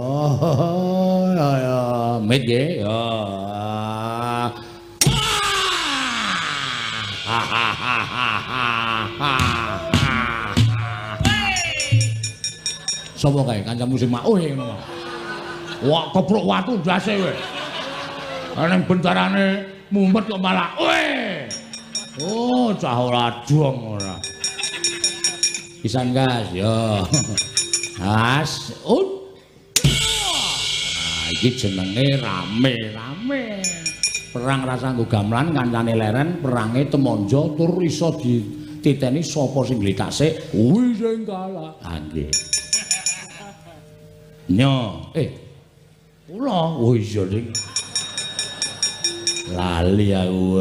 Ya mit nggih. Ya. Sopo kae kancamu sing makuh ngono. Wah, kepruk watu ndase kowe. Ning bentarane mumet kok malah weh. Oh, cah ora dong ora. Pisan gas yo. Has. Nah, iki jenenge rame-rame. Perang rasa nggo gamelan kancane leren, perange temonjo tur iso dititeni sapa sing ngletak sik, kuwi sing kalah. Ah nggih. Nyo, kula, oh iya ning. Lali aku.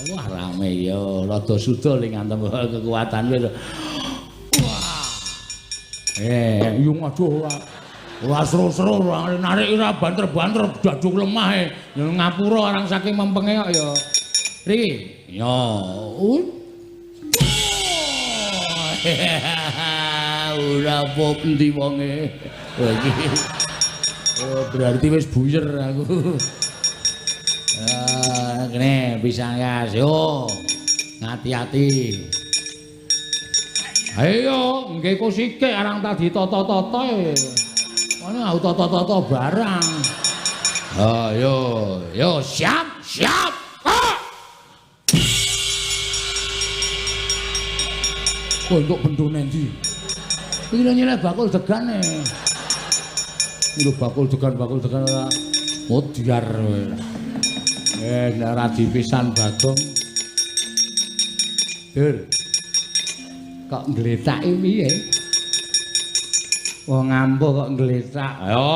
Wah, rame ya, rada sudul ning antem kekuatan wis. Wah. Yung aduh. Wah, seru-seru narik ira banter-banter dadung lemah ya ngapura arang saking mempenge kok ya. Riki, ya. Ora apa endi wonge. Oh, berarti wis buyer aku. Kene bisa gas yo. Ngati-ati. Ayo, nggih kok sithik arang tak ditata-tata e. Ana tata-tata barang. Yo, siap. Kok entuk bendone ndi? Iki nyeleh bakul degane. Lho bakul degan ora. Oh diar kowe. Nek ora dipisan Bagong. Dur. Kok ngletaki piye? Wong ampuh kok ngletak. Yo,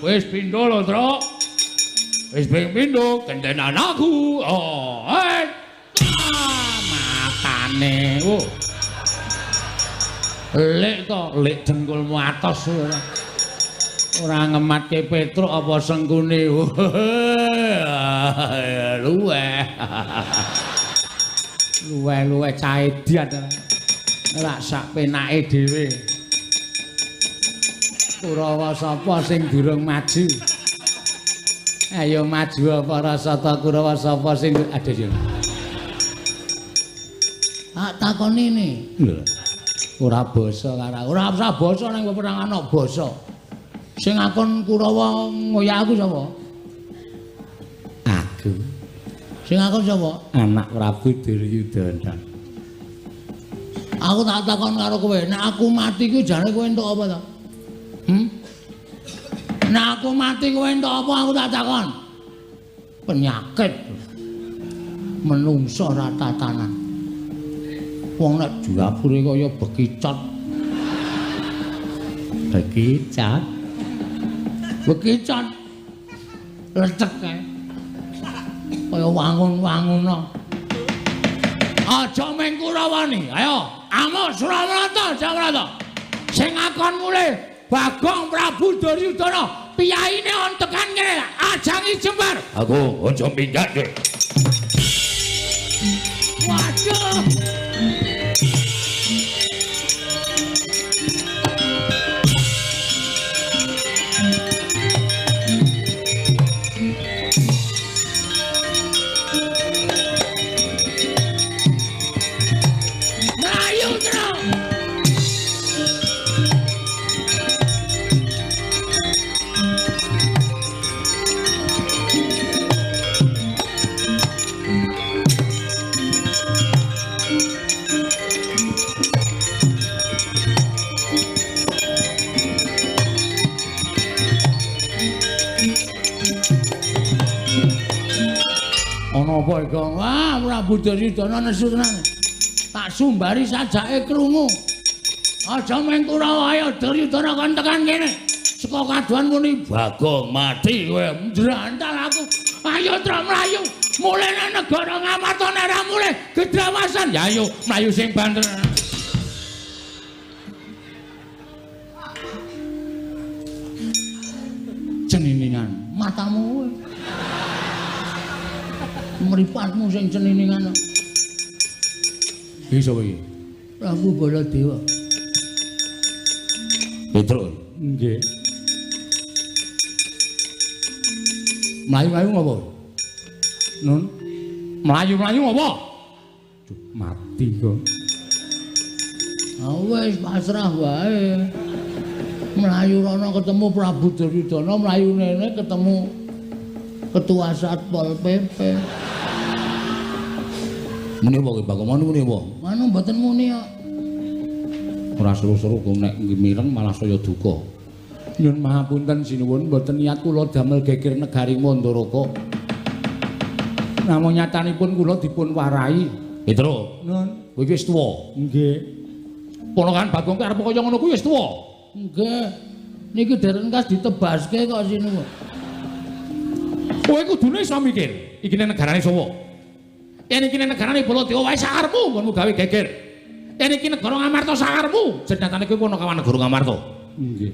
wis pindho lho, Truk. Wis pindho gentenan aku. Oh, matane. Lek to, lek dengkulmu atos ora. Ora ngematke Petruk apa sengkune. Luweh cah edian. Ora sak penake dhewe. Kurawa sapa sing durung maju? Ayo maju apa Rasata Kurawa sapa sing ada yo. Tak takoni ne. Lho. Ora basa karo ora usah basa ning peperangan ana basa. Sing akon Kurawa ngoyak aku sapa? Aku. Sing akon sapa? Anak Prabu Duryudana. Aku tak takon karo kowe, nek aku mati ku jane kowe entuk apa to? Nek aku mati kowe entuk apa aku tak takon? Penyakit. Menungso ra tatanan. Wong nek jurapure kaya bekicot. Bekicot. Bekicot. Lecek kae. Kaya wangun-wanguna. Aja meng Kurawani. Ayo, amuk Suramarata, Jamarata. Sing akon mulih Bagong Prabu Duryudana. Piyaine on tekan kene. Ajangi jembar. Aku aja minggat, Dik. Waduh. Ngopo iki? Wah, Prabu Duryudana nesu tenan. Tak sumbari sajake krungu. Aja meng Kurawa ayo Duryudana kon tekan kene. Saka kaduan muni Bagong mati kowe njrantal aku. Ayo Tru mlayu. Mulih nang negara Ngamarta nek ora mulih gedhawasan. Ya ayo mlayu sing banter. Ceniningan matamu kowe. Mripatmu sing ceniningan. Iki sapa iki? Prabu Baladewa. Petruk. Nggih. Mlayu-mlayu ngopo? Nun. Mlayu-mlayu ngopo? Mati kok. Ah wis pasrah wae. Mlayu rono ketemu Prabu Duryudana, mlayu nene ketemu Ketua Satpol PP. Muni apa kowe Bagong muni apa? Manu mboten muni kok. Ora seru-seru kok nek mireng malah saya duka. Nyun mahapunten sinuwun mboten niat kula damel geger negari Mandaraka. Namung nyatanipun kula dipun warai. Petruk. Nun, kowe wis tuwa. Nggih. Ponakan Bagong arep kaya ngono kuwi wis tuwa. Nggih. Niki dereng kas ditebaske kok sinuwun. Kowe kudune iso mikir, iki negarane sapa? Yen iki negarane Baladewa wae sakarepmu nggonmu gawe geger. Yen iki negara Ngamarta sakarepmu, jenatane kowe ana kawan negara Ngamarta. Nggih.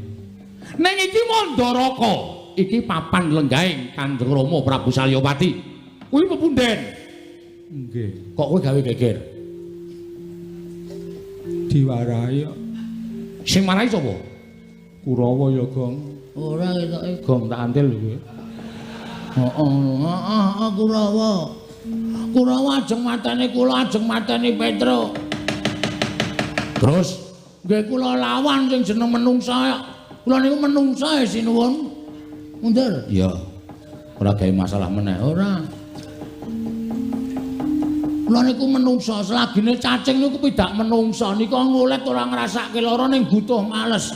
Ning iki Mandaraka, iki papan lenggahing Kanjeng Rama Prabu Salyapati. Kuwi pepunden. Nggih. Kok kowe gawe geger? Diwarai kok. Sing marai sapa? Kurawa ya, Gong. Ora ketoke Gong tak antil kowe. Heeh, Kurawa. Kurawa ajeng mateni kula, ajeng mateni Petruk. Terus nggih kula lawan sing jeneng menungsa. Kula niku menungsa sinuwun. Mundur. Iya. Ora gawe masalah meneh, ora. Kula niku menungsa, selagine cacing niku pidak menungsa. Nika ngulet ora ngrasake lara ning butuh males.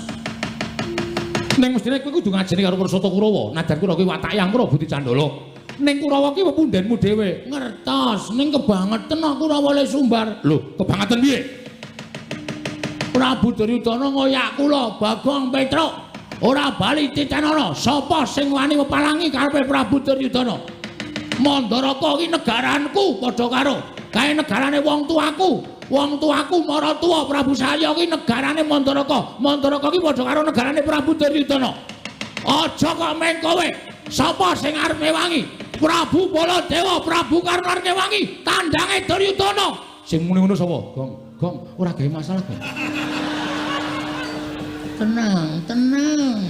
Ning mestine kowe kudu ngajeni karo Pursata Kurawa. Nadan kula kuwi watake Ampura Budi Candala. Ning Kurawa ki pepundenmu dhewe. Ngertos, ning kebangetan Kurawa le sumbar. Lho, kebangetan piye? Prabu Duryudana ngoyak kula, Bagong Petruk. Ora bali titanana, sapa sing wani mepalangi karepe Prabu Duryudana? Mandaraka ki negaranku padha karo kae negarane wong tuaku. Wong tuaku Maratua Prabu Salya ki negarane Mandaraka. Mandaraka ki padha karo negarane Prabu Duryudana. Aja kok meng kowe. Sapa sing arep ngewangi? Prabu Baladewa, Prabu Karna ngewangi tandange Duryudana. Sing muni ngono sapa? Gong, ora gawe masalah, Gong. Tenang.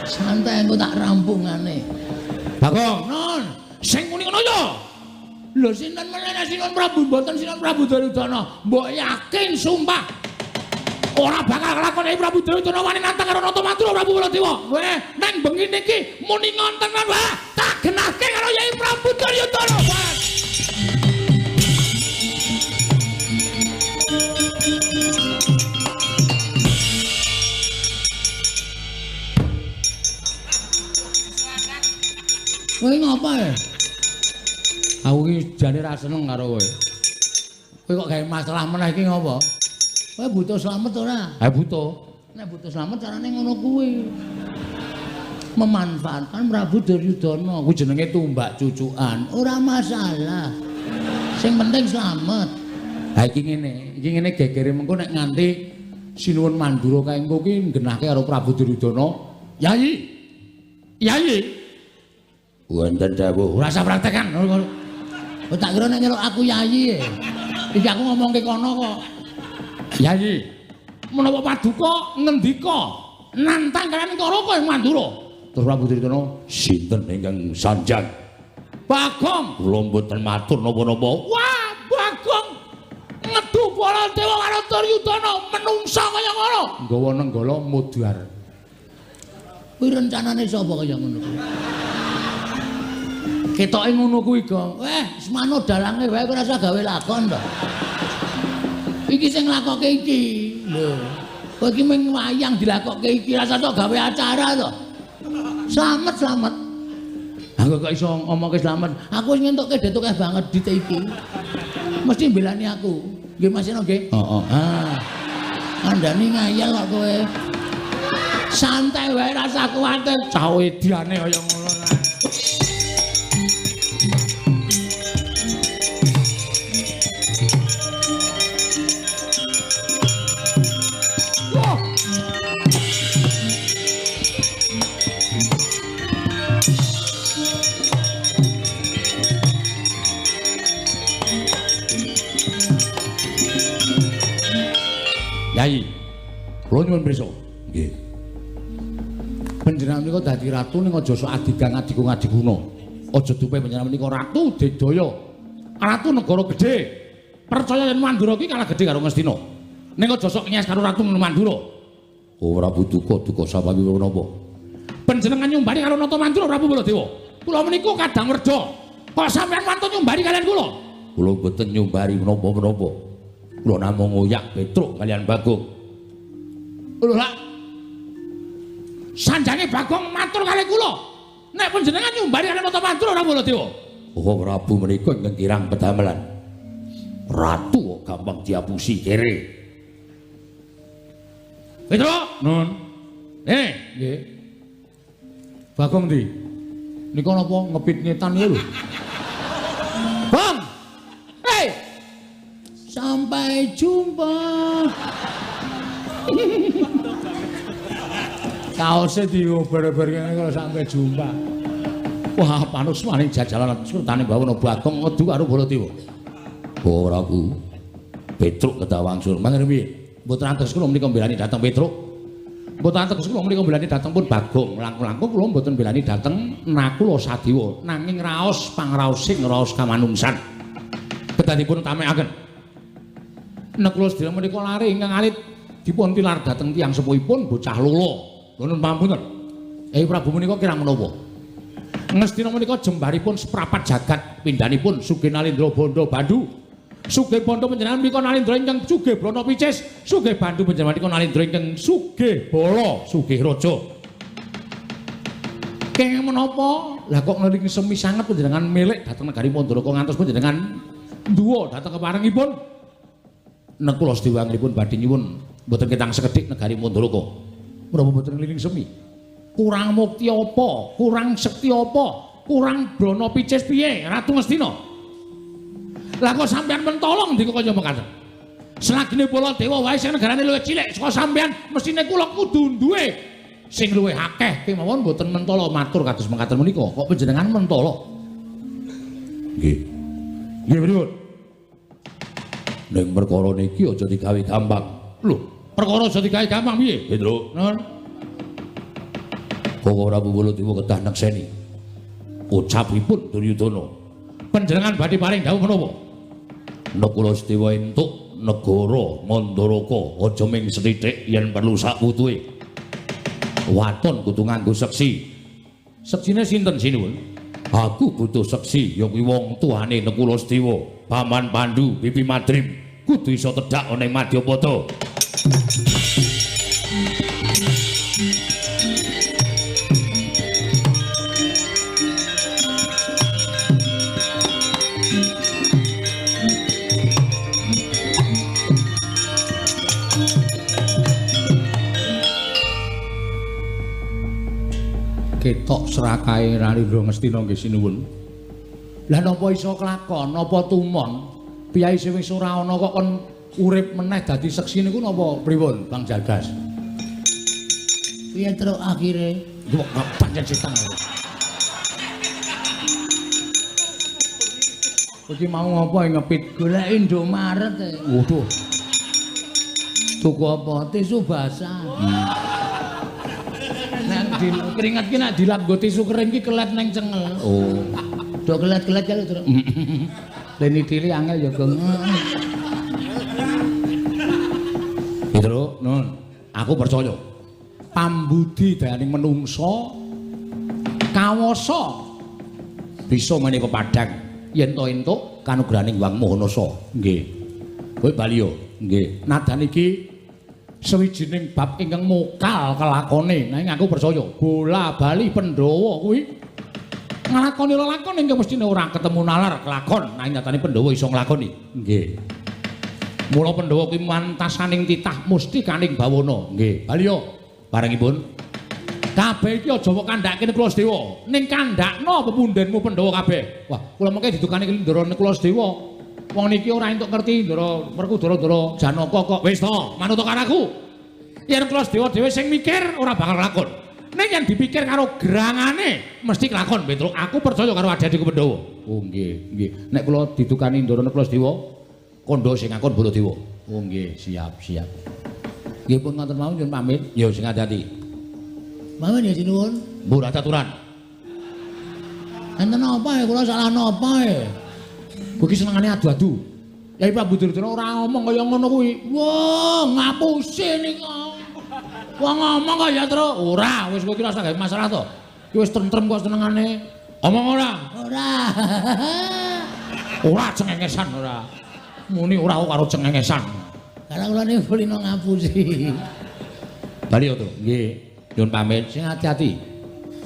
Santai engko tak rampungane. Bagong, non. Sing muni ngono ya. Lho sinten meneh Sinuwun Prabu mboten Sinuwun Prabu Duryudana. Mbok yakin sumpah ora bakal lakoni Prabu Duryudana wani nantang karo Natamadura Prabu Baladewa. Weh, nang bengi niki muni ngontenan wae tak genahke karo Yai Prabu Duryudana. Kowe ngapa ya? Aku ki jane ra seneng karo kowe. Kowe kok gawe masalah meneh iki ngapa? Kowe butuh slamet ora? Ha butuh. Nek butuh slamet carane ngono kuwi. Memanfaatkan Prabu Duryudana. Kuwi jenenge tumbak cucukan. Ora masalah. Sing penting slamet. Ha iki ngene gegere mengko nek nganti Sinuwun Mandura kae engko ki nggenahke karo Prabu Duryudana. Yai. Wonten dawuh. Ora usah praktekan. Oh tak kira nek nyeluk aku Yai. Iki aku ngomongke kono kok. Yai, menawa paduka ngendika nantang kaliyan karo kowe Mandura. Terus Prabu Duryudana, sinten ingkang sanjang? Bagong, kula mboten matur napa-napa. Wah, Bagong ngedu Baladewa karo Duryudana menungsa kaya ngono. Nggawa nenggala mudhar. Kuwi rencanane sapa kaya ngono kuwi? Ketoke ngono kuwi, Gong. Semana dalange wae ora usah gawe lakon to. Iki sing lakoke iki. Lho. Kowe iki mung wayang dilakoke iki rasa tok gawe acara to. Slamet. Aku kok iso ngomongke slamet. Aku wis ngentukke detuk banget di iki. Mesti mbelani aku. Nggih Mas Eno nggih? Heeh. Ah. Andani ngayal kok kowe. Santai wae rasa kuwatir. Cah ediane kaya ngono. Yai, kula nyuwun pirsa. Nggih. Panjenengan menika dadi ratu ning aja sok adigang adiku-adikuna. Aja dupe panjenengan menika ratu Dedaya. Ratu negara gedhe. Percaya yen Mandura ki kalah gedhe karo Ngastina. Ning aja sok nyes karo ratu Mandura. Ora duka sababi menapa. Panjenengan nyumbari karo Nata Mandura Prabu Baladewa. Kula menika kadang werda. Kok sampeyan wantun nyumbari kalian kula? Kula boten nyumbari menapa-menapa. Kula namung ngoyak Petruk kalian Bagong. Lho lak. Sanjange Bagong matur kalih kula. Nek panjenengan nyumbari kalian Nata Mandura Prabu Baladewa. Oh Prabu menika ingkang kirang pedamelan. Ratu kok gampang diapusi kere. Petruk, nun. Nggih. Bagong ndi? Nika napa ngepit ngetan ya lho. Bang. Hei. Sampai jumpa. Kaose diober-ober ngene kok sampai jumpa. Wah, panus maning jajalan Sultane bawono Bagong ngedu karo Baladewa. Oh, Prabu. Petruk kedah wangsul. Mangke piye? Mboten antos kula menika mbelani dhateng Petruk. Mboten antos kula menika mbelani dhateng pun Bagong. Langkung-langkung kula mboten mbelani dhateng Nakula Sadewa. Nanging raos pangraosing raos kamanungsan. Kedah dipun tamekaken. Nakula Sadewa menika lare ingkang alit dipun tilar dhateng tiyang sepuhipun bocah lolo. Nuwun pampunten. Prabu menika kirang menapa? Ngastina menika jembaripun seprapat jagat pindhanipun Sugih Nalindra Banda Bandu. Sugih Banda panjenengan menika Nalindra ingkang sugih Brana Picis. Sugih Bandu panjenengan menika Nalindra ingkang sugih Bala sugih raja. Kenging menapa? Lah kok ngeling semi sanget panjenengan milik dhateng negari Manduraka ngantos panjenengan duwa dhateng keparengipun. Nakula Sadewa ngripun badhe nyuwun mboten ketang sekedhik negari Manduraka. Menapa mboten ngeling semi? Kurang mukti apa? Kurang sekti apa? Kurang Brana Picis piye? Ratu Ngastina. Lah kok sampean mentolong ndika kaya mekaten. Selagine Baladewa wae sing negarane luwih cilik saka sampean, mestine kula kudu duwe sing luwih akeh kemawon mboten mentolo matur kados mekaten menika. Kok panjenengan mentolo? Nggih. Nggih pripun? Ning perkara niki aja digawe gampang. Lho, perkara aja digawe gampang piye? Petruk. Nun. Kok Prabu Baladewa kedah nekseni ucapipun Duryudana. Panjenengan badhe paring dawuh menapa? Nakula Sadewa entuk negara Manduraka aja ming sethithik yen perlu sak putuhe. Waton kudu nganggo seksi. Seksine sinten sinuwun? Aku butuh seksi ya kuwi wong tuane Nakula Sadewa, Paman Pandu, Bibi Madrim. Kudu iso tedhak ana ing Madyapada. Ketok serakahe Nalindra Ngastina nggih sinuwun. Lah napa iso kelakon, napa tumon? Piyai sing wis ora ana kok kon urip meneh dadi seksi niku napa pripun, Bang Jagas? Piye terus akhire? Kok pancen setan. Iki mau apa ngepit golek Indomaret e. Waduh. Tuku apa? Tisu basah. Keringat ki nek dilap nggo tisu kering ki kelet nang cengel. Oh. Do kelet-kelet kali terus. Leni tili angel ya, Gong. Pedro, nun, aku percaya. Pambudi dayaning menungsa kawasa bisa mene pepadhang yen to entuk kanugrahaning Wang Mahanasa. Nggih. Kowe bali yo. Nggih. Nadan iki sawijining bab ingkang mokal kelakone. Nanging aku percaya bola bali Pandhawa kuwi nglakoni lelakon ingkang mestine ora ketemu nalar kelakon nanging nyatane Pandhawa iso nglakoni. Nggih. Mula Pandhawa kuwi mantasaning titah musti kaning bawana. Nggih. Baliya barengipun kabeh iki aja kok kandhake kula Sedewa. Ning kandhakno pepundhenmu Pandhawa kabeh. Wah, kula mengke didukani Ndara kula Sedewa. Wong niki ora entuk ngerti Ndara Werkudara Janaka kok wis to, manut karaku. Yen kula Sedewa dhewe sing mikir ora bakal lakon. Ning yen dipikir karo gerangane mesti kelakon, Petruk. Aku percaya karo adi-adiku Pandhawa. Oh nggih, nggih. Nek kula didukani Ndara kula Sedewa, kandha sing ngakon Baladewa. Oh nggih, siap, siap. Nggih pun ngoten mawon nyuwun pamit. Ya sing ati-ati. Mawon ya sinuwun. Mbur aturan. Enten apa ya kula salah napa ya? Kuwi senengane adu-adu. Yai Prabu Duryudana ora ngomong kaya ngono kuwi. Wah, ngapusi ning. Wong ngomong kok ya terus. Ora, wis kowe iki ora usah gawe masalah to. Ki wis tentrem kok senengane. Omong ora. Ora. Ora cengengesan ora. Muni ora karo cengengesan. Karena kula niku kulino ngapusi. Bali to. Nggih. Nyuwun pamit, sing ati-ati.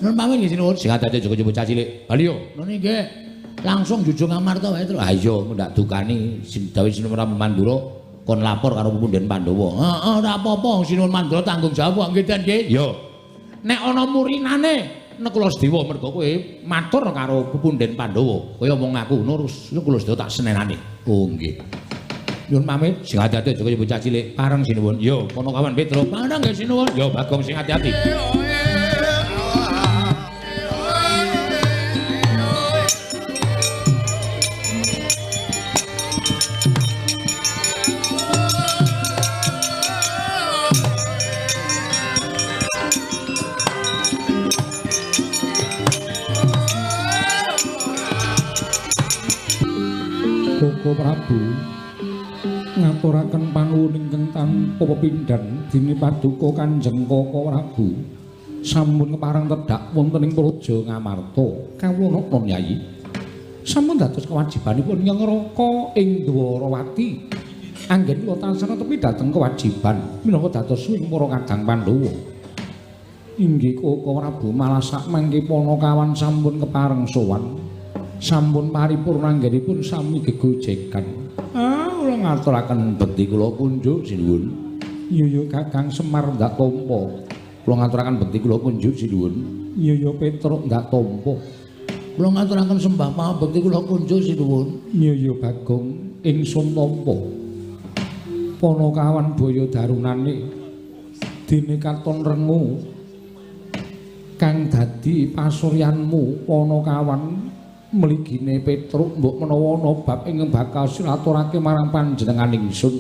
Nun pamit nggih sinuwun. Sing ati-ati aja bocah cilik. Bali yo. Nun nggih. Langsung jujung amarta wae terus. Ah iya, ndak dukani dawuh Sinuwun Mandura kon lapor karo pepundhen Pandhawa. Heeh, ora apa-apa Sinuwun Mandura tanggung jawab nggih Den nggih. Yo. Nek ana murinane nek kula Sedewa mergo kowe matur karo pepundhen Pandhawa. Kaya omong aku ngono terus kula Sedewa tak senenani. Oh nggih. Nyuwun pamit, sing ati-ati aja kaya bocah cilik. Pareng Sinuwun. Yo, kono kawan Petruk. Pareng nggih Sinuwun. Yo Bagong sing ati-ati. Koko Prabu ngaturaken panuwun ingkang tanpa pepindhan dene paduka Kanjeng Koko Prabu sampun kepareng tedhak wonten ing Praja Ngamarta kawula non Yayi sampun dados kewajibanipun Nyang Raka ing Dwarawati anggen kula tansah tepi dhateng kewajiban minangka dados suwing para kadang Pandhawa inggih Koko Prabu malah sak mangke Panakawan sampun kepareng sowan sampun paripurna anggenipun sami gegojekan. Kula ngaturaken bekti kula kunjuk sinuwun. Iya Kakang Semar ndak tampa. Kula ngaturaken bekti kula kunjuk sinuwun. Iya Petruk ndak tampa. Kula ngaturaken sembah pangabekti kula kunjuk sinuwun. Iya Bagong ingsun tampa. Panakawan baya darunane dene katon rengu kang dadi pasuryanmu Panakawan mligine Petruk mbok menawa ana bab ingkang bakal silaturahmi marang panjenengan ingsun.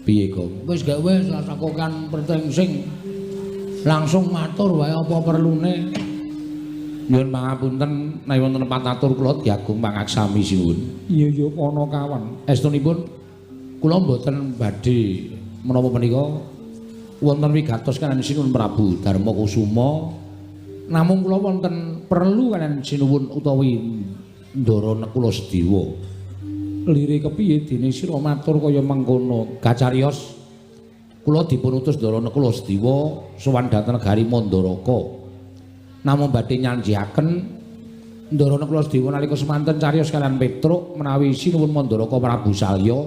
Piye, Gong? Wis gawe sasakokan pertengsing. Langsung matur wae apa perlune. Nyuwun pangapunten menawi wonten patatur kula diagung pangaksami sinuwun. Iya Panakawan. Estunipun kula mboten badhe menapa menika wonten wigatos kaliyan Sinuwun Prabu Darmakusuma. Namung kula wonten perlu kaliyan sinuwun utawi ndara kula Sedewa. Lire kepiye dene sira matur kaya mengkono Gacarios. Kula dipun utus ndara kula Sedewa sowan dhateng negari Mandaraka. Namung badhe nyanjiaken ndara kula Sedewa nalika semanten cariyos kaliyan Petruk menawi sinuwun Mandaraka Prabu Salya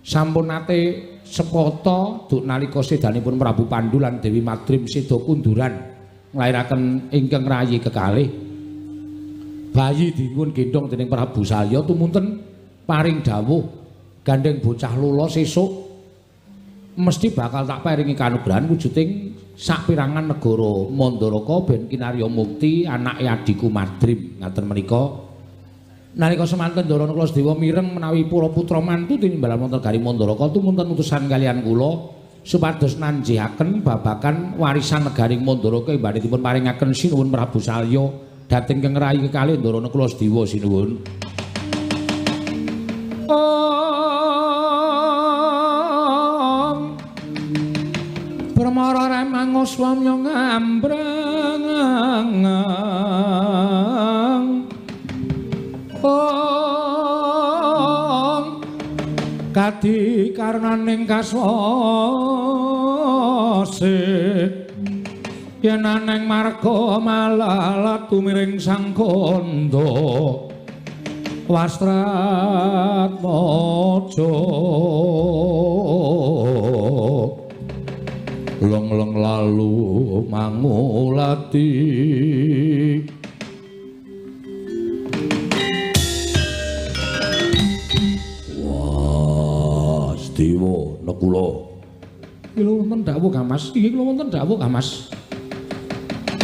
sampun nate sepata duk nalika sedanipun Prabu Pandhu lan Dewi Madrim seda kunduran. Nglairaken ingkang rayi kekalih bayi dipun gendhong dening Prabu Salya tumunten paring dawuh gandeng bocah lula sesuk mesti bakal tak paringi kanugrahan wujuding sapirangan negara Mandaraka ben kinarya mukti anake adiku Madrim ngaten menika nalika semanten ndara kula Sedewa mireng menawi para putra mantu tinimbalan wonten negari Mandaraka tumunten utusan kaliyan kula supados nanjihaken babagan warisan negaring Mandaraka badhe dipun paringaken sinuwun Prabu Salya dhateng keng rayi kekalih ndara kula Sedewa sinuwun. Om Pramara remang swamya ngambrang. Om kadi karnaning kaswase yen aneng marga malalat tumiring sang kandha wastrat maja leng-leng lalu mangulati wah Dewa Nekula iki lho wonten dawuh Kang Mas iki lho wonten dawuh Kang Mas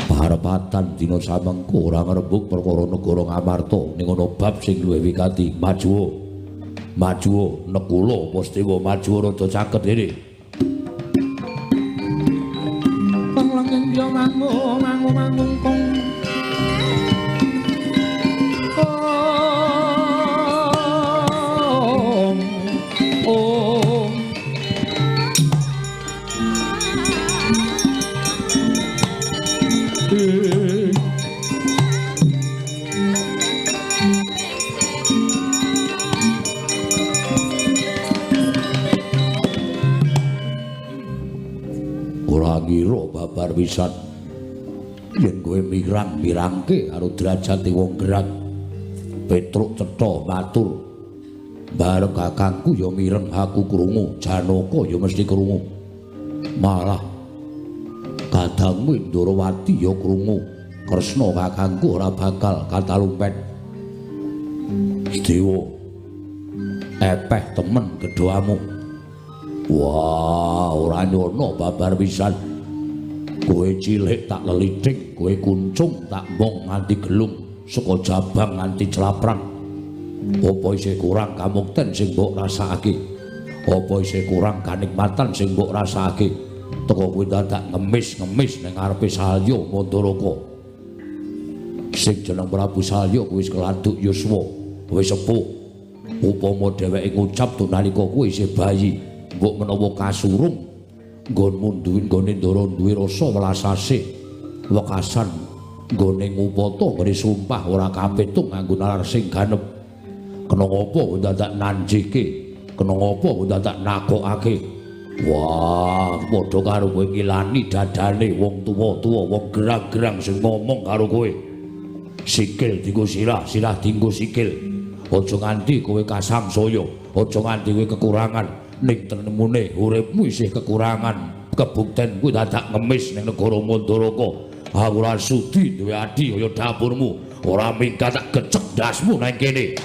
parepatan dina samengko ora ngrembug perkara negara Ngamarta ning ana bab sing luwih wigati majuwa Nekula Pastewa majuwa rada caket dene panglenging ya mangu kong ngira babar pisan yen kowe mirangke karo derajate wong gerak Petruk cetha matur bareng kakangku ya mireng aku krungu Janaka ya mesti krungu malah kadangmu Ndrawati ya krungu Kresna kakangku ora bakal katalumpet Dewa epeh temen gedhoamu wah ora nyono babar pisan kowe cilik tak lelitik, kowe kuncung tak mong nganti gelung, saka jabang nganti celaprang. Apa isih kurang kamukten sing mbok rasakake? Apa isih kurang kanikmatan sing mbok rasakake? Teka kowe dadak ngemis-ngemis ning ngarepe Salya Mandaraka. Sing jeneng Prabu Salya kuwi wis keladuk yuswa, wis sepuh. Upama dheweke ngucap to nalika kowe isih bayi, mbok menawa kasurung nggonmu nggone ndara duwe rasa welas asih wekasan nggone ngupata ngene sumpah ora kapitung nganggo nalar sing ganep kena ngopo dadak nanjike kena ngopo dadak nakokake wah padha karo kowe ngilani dadane wong tuwa-tuwa wong gerang-gerang sing ngomong karo kowe sikil dienggo sirah dienggo sikil aja nganti kowe kasangsaya aja nganti kowe kekurangan ning tenemune uripmu isih kekurangan kebukten kuwi dadak ngemis ning negara Mandaraka aku ora sudi duwe adi kaya dapurmu ora minggat tak gecek ndasmu nang kene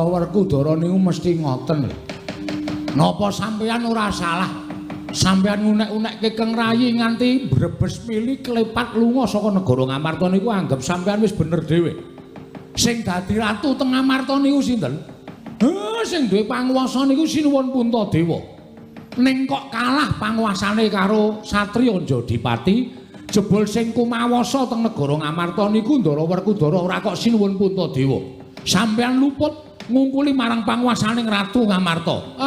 Werkudara niku mesti ngoten lho. Napa sampeyan ora salah? Sampeyan ngunek-unekke Kang Rayi nganti brebes mili klepat lunga saka negara Ngamarta niku anggap sampeyan wis bener dhewe. Sing dadi ratu teng Ngamarta niku sinten? Sing duwe panguwasa niku Sinuwun Puntadewa. Ning kok kalah panguwasane karo Satriya Jodipati, jebul sing kumawasa teng negara Ngamarta niku Ndara Werkudara ora kok Sinuwun Puntadewa. Sampeyan luput ngungkuli marang panguwasaning Ratu Ngamarta.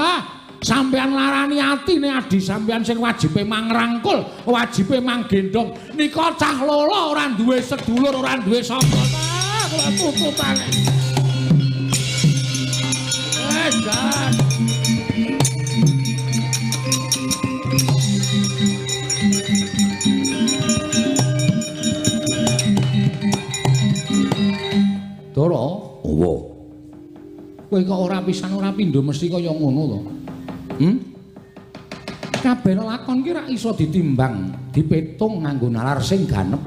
Sampeyan larani atine adi sampeyan sing wajibe mangrangkul, wajibe manggendong. Nika cah lolo ora duwe sedulur, ora duwe sapa. Kula tututane. Jan. Dara, opo? Kowe kok ora pisan ora pindho mesti kaya ngono to. Kabeh lakon ki ra iso ditimbang, dipetung nganggo nalar sing ganep.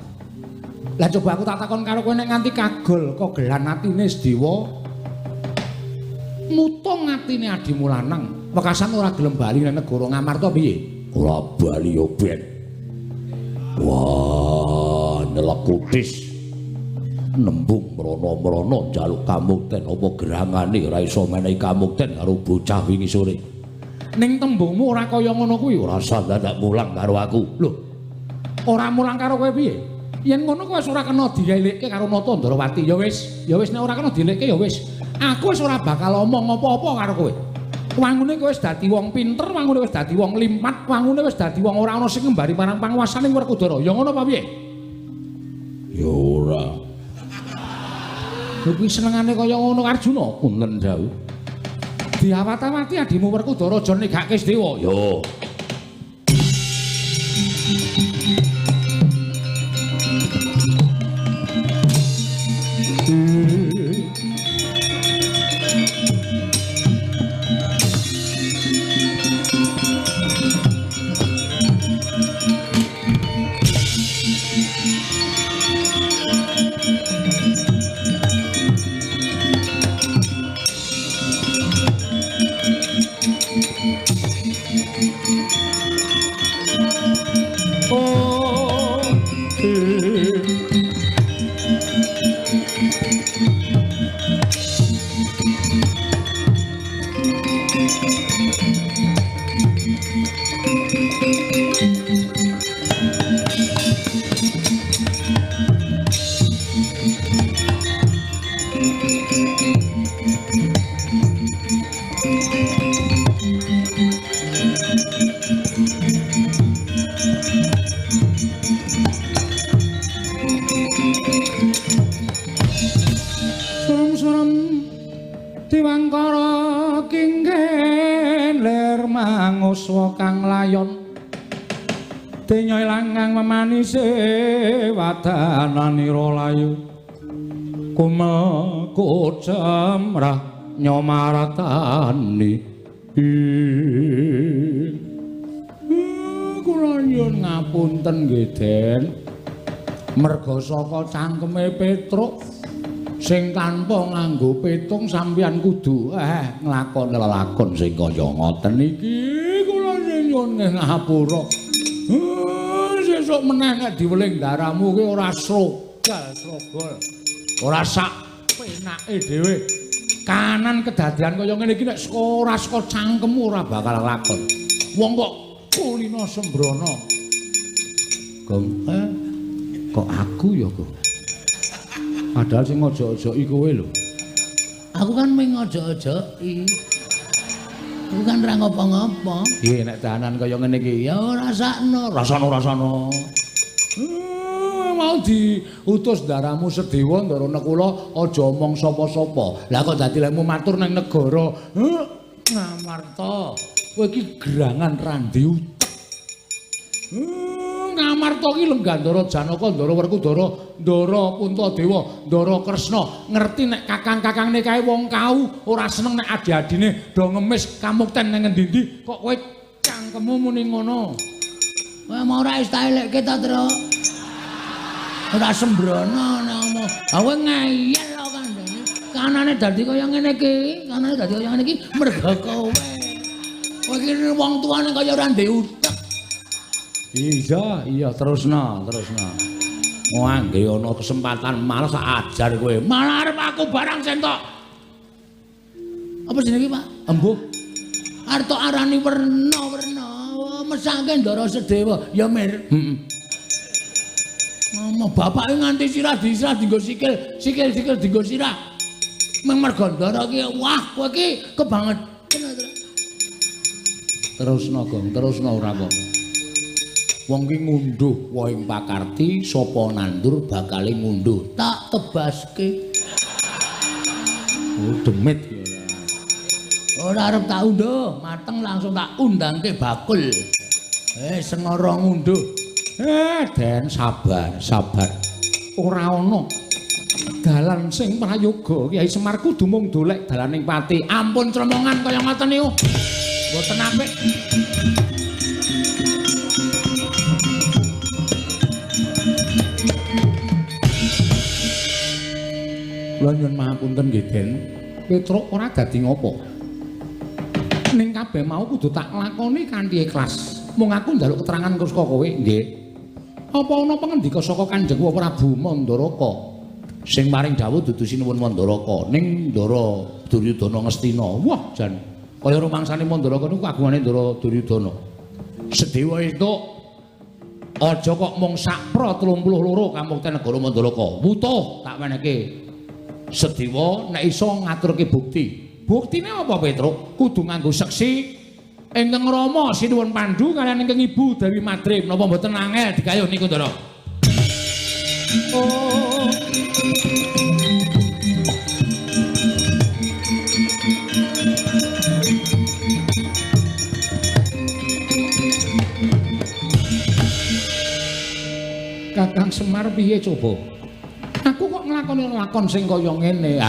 Lah coba aku tak takon karo kowe nek nganti kagol kogelan atine Sedewa. Mutung atine adimu lanang, wekasan ora gelem bali nang negara Ngamarta piye? Ora bali yo ben. Wah, nyelekutis. Nembung mrono-mrono njaluk kamukten apa gerangane ora iso menehi kamukten karo bocah wingi sore. Ning tembungmu ora kaya ngono kuwi, ora usah dadak mulang karo aku. Lho. Ora mulang karo kowe piye? Yen ngono kowe wis ora kena dilelekke karo Nata Ndrawati. Ya wis nek ora kena dilelekke ya wis. Aku wis ora bakal omong apa-apa karo kowe. Wangune kowe wis dadi wong pinter, wangune wis dadi wong limpat, wangune wis dadi wong ora ana sing ngembari marang panguwasaning Werkudara. Ya ngono apa piye? Ya ora. Kuwi senengane kaya ngono Arjuna, punten dawuh. Diawat-awati adimu Werkudara aja negake Sedewa. Yo. Denyoy langang memanise wadananira layu kumekut cemrah nyomaratani kula nyuwun ngapunten nggih Den merga saka cangkeme Petruk sing tanpa nganggo petung sampeyan kudu nglakoni lelakon sing kaya ngoten iki kula nyuwun ngapura. Sesuk meneh nek diweling daramu kuwi ora srogal. Ora sak penake dhewe. Kanan kedadian kaya ngene iki nek ora saka cangkemmu ora bakal lakon. Wong kok kulino sembrono. Gong, kok aku ya kok. Padahal sing ojo-ojoki kowe lho. Aku kan mung ojo-ojoki. Bukan ra ngopo-ngopo. Piye nek dahanan kaya ngene iki? Ya rasakno. Mau diutus daramu Sedewa ndara nekula aja omong sapa-sapa. Lah kok dadi lemu matur nang negara. Ngamarta. Kowe iki gerangan randi utek. Ngamarta iki lenggah Ndara Janaka, Ndara Werkudara, Ndara Puntadewa, Ndara Kresna ngerti nek kakang-kakangne kae wong kau ora seneng nek adi-adine do ngemis kamukten nang endi-endi kok kowe cangkemmu muni ngono. Kowe mau ora wis tak elekke ta, Tru? Ora sembrono namo. Ha kowe ngeyel kok kandhane. Kanane dadi kaya ngene iki, merga kowe. Kowe iki wong tuane kaya ora ndek utek. Iya, terusna. Wah, nggih ana kesempatan malah sak ajar kowe. Malah arep aku barang sentok. Apa jenenge, Pak? Embuh. Arep tok arani werna. Mesake Ndara Sedewa, ya Mir. Heeh. Ngomong bapake nganti sirah dienggo sikil dienggo sirah. Meng merga Ndara ki, wah, kowe ki kebangetan. Terusna, Gong, ora apa. Wong ki ngunduh wohing pakarti sapa nandur bakale ngunduh tak tebaske. Oh demit ya. Ora arep tak unduh, mateng langsung tak undangke bakul. Sengara ngunduh. Den sabar. Ora ana dalan sing prayoga Kyai Semar kudu mung dolek dalaning pati. Ampun cremongan kaya ngoten niku. Mboten apik. Kula nyuwun mahapunten nggih Den. Petruk ora dadi ngopo. Ning kabeh mau kudu tak lakoni kanthi ikhlas. Mung aku njaluk keterangan saka kowe, nggih. Apa ana pangendika saka Kanjeng Prabu Mandaraka sing maring dawuh dudu sinuwun Mandaraka ning Ndara Duryudana Ngastina. Wah, jan kaya rumangsane Mandaraka niku kagungane Ndara Duryudana. Sedewa itu aja kok mung sak pra 32 kamukten negara Mandaraka. Wutuh tak menehke. Sediwa nek iso ngaturke bukti. Buktine apa Petruk? Kudu nganggo seksi ingkang Rama sinuwun Pandhu kaliyan ingkang Ibu Dewi Madrim napa mboten angel digayuh niku Ndara. Oh. Kakang Semar piye coba? Aku kok nglakoni lakon sing kaya ngene.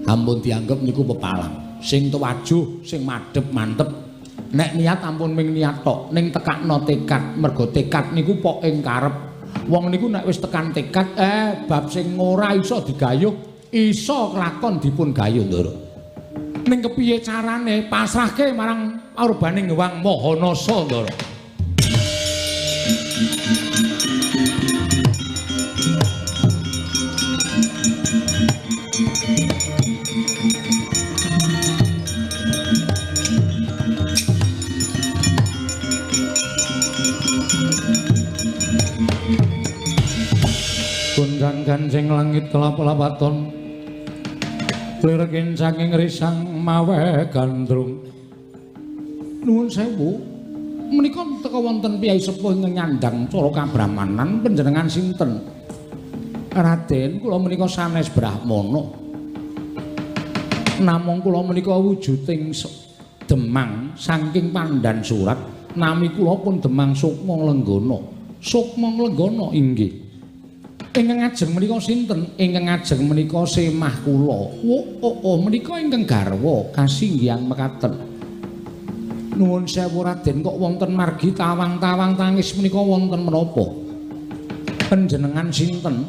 Ampun dianggep niku pepalang. Sing tuwajuh, sing madhep mantep. Nek niat ampun ming niat tok, ning tekakno tekad. Mergo tekad niku pok ing karep. Wong niku nek wis tekan tekad, bab sing ora iso digayuh, iso kelakon dipun gayuh, Ndara. Ning kepiye carane pasrahke marang Aurbane Gewang Mahanasa, Ndara. Gunjang gancing langit kelap-lapaton lirkin saking risang mawe gandrung. Nuwun sewu menika teka wonten piyai sepuh ingkang nyandang cara kabrahmanan panjenengan sinten? Raden, kula menika sanes Brahmana. Namung kula menika wujuding Demang saking Pandan Surat. Nami kula pun Demang Sukma Lenggana. Sukma Lenggana inggih. Ingkang ngajeng menika sinten? Ingkang ngajeng menika semah kula. Oh, menika ingkang garwa kasinggihan mekaten. Nuwun sewu Raden, kok wonten margi tawang-tawang tangis menika wonten menapa? Panjenengan sinten?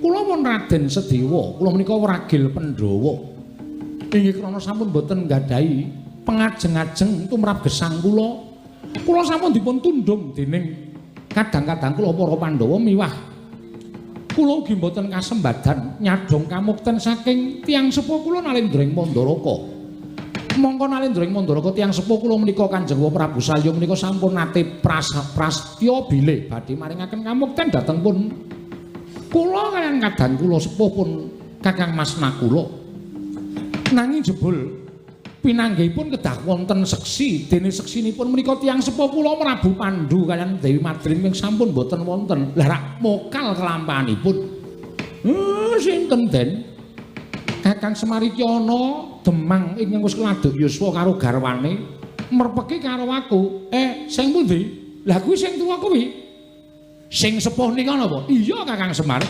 Kula pun Raden Sediwa. Kula menika Wragil Pandhawa. Inggih krana sampun boten nggadahi pengajeng-ajeng tumrap gesang kula. Kula sampun dipun tundhung dening kadang-kadang kula para Pandhawa miwah kula ugi mboten kasembadan nyadong kamukten saking tiyang sepuh kula Nalendring Mandaraka. Mongko Nalendring Mandaraka tiyang sepuh kula menika Kanjeng Prabu Salya menika sampun nate prastya bilih badhe maringaken kamukten dhateng pun kula kaliyan kadang kula sepuh pun Kakang Mas Nakula. Nanging jebul pinanggihipun kedah wonten seksi dene seksinipun menika tiyang sepuh kula Prabu Pandhu kaliyan Dewi Madrim ing sampun boten wonten. Lah rak mokal kelampahanipun. Sinten den? Kakang Semarityana Demang ingkang wis keladuk yuswa karo garwane merpeki karo aku. Sing pundi? Lah kuwi sing tuwa kuwi. Sing sepuh nika napa? Iya Kakang Semar.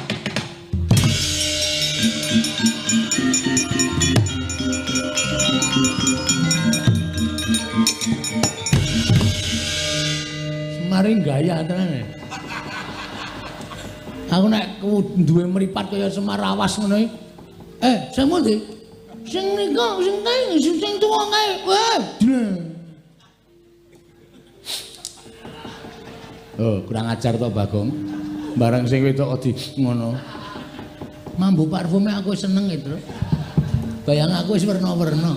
Maring gaya tenan. Aku nek duwe mripat kaya Semar Awas ngono iki. Sing pundi? Sing nika, sing kae, sing tuwa kae. Kurang ajar to Bagong. Bareng sing wedok di ngono. Mambu parfume aku seneng itu. Bayang aku wis werna-werna.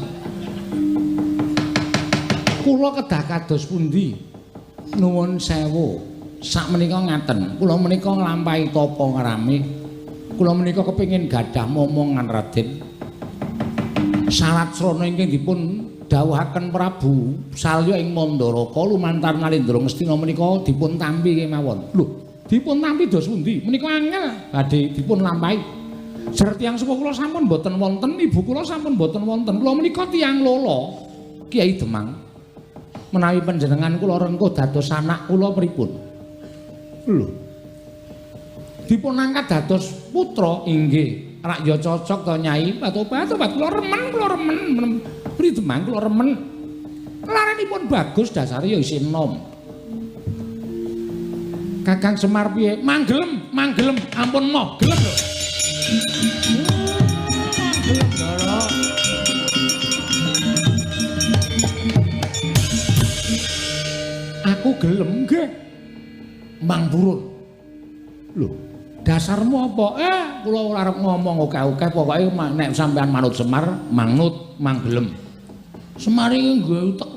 Kula kedah kados pundi? Nuwun sewu. Sakmenika ngaten, kula menika nglampahi tapa ngrami. Kula menika kepengin gadah momongan Raden. Syarat srana ingkang dipun dawuhaken Prabu Salya ing Mandaraka lumantar Nalendra Ngastina menika dipun tampi kemawon. Lho, dipun tampi dos pundi? Menika angel badhe dipun lampahi. Jer tiyang sepuh kula sampun boten wonten, ibu kula sampun boten wonten. Kula menika tiyang lolo Kiai Demang. Menawi panjenengan kula rengkuh dados anak kula pripun? Lho. Dipun angkat dados putra inggih. Rak ya cocok to Nyai. Batu-batu kula remen. Pri Demang kula remen. Larenipun bagus dasare ya isih enom. Kakang Semar piye? Manggelem, ampun moh, gelem lho. Gelem Ndara. Aku gelem nggih. Mang Purun. Lho, dasarmu apa? Kula ora arep ngomong akeh-akeh, pokoke nek sampean manut Semar, manut, manggelem. Semar iki nggo utek.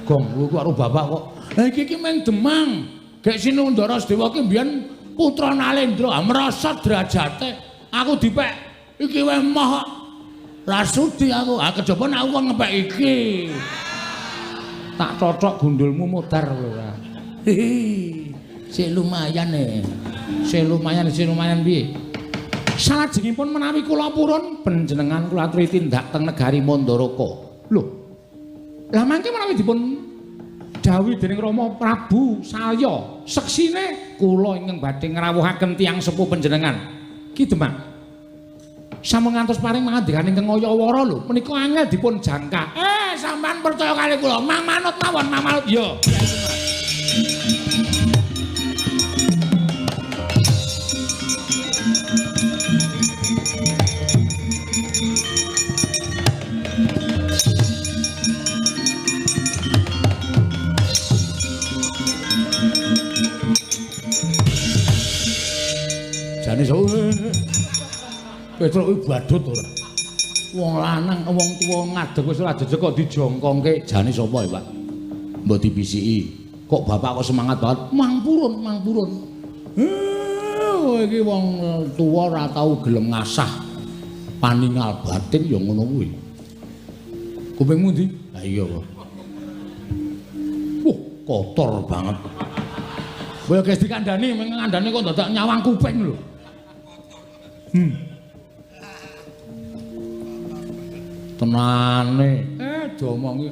Gong, kuwi karo bapak kok. Lah iki meng Demang. Gek Sinundara Sedewa ki mbiyen putra Nalendra, merosot derajate. Aku dipek Iki wae moh. Ra sudi aku. Ah kejaba nek aku kok ngepek iki. Tak cocok gundulmu modar ora. Sik lumayan Sing lumayan piye? Salajengipun menawi kula purun panjenengan kula aturi tindak teng negari Mandaraka. Lho. Lah mangke menawi dipun dawuhi dening Rama Prabu Salya, seksine kula ingkang badhe ngrawuhaken tiyang sepuh panjenengan. Ki Demang. Sampun ngantos paring mangandikan ingkang ngayawara lho, menika angel dipun jangka. Sampean percaya kali kula, mang manut mawon, mang manut. Iya. Jane sowe. Petruk iki badut ora. Wong lanang, wong tuwa ngadeg wis ora jejeg kok dijongkongke. Jane sapa ya, Pak? Mbok dibisiki. Kok bapak kok semangat banget? Mang purun. Iki wong tuwa ora tau gelem ngasah paningal batin ya ngono kuwi. Kupingmu ndi? Lah iya kok. Kotor banget. Kowe guys dikandani, ngandani kok dadak nyawang kuping lho. Tenane, diomongi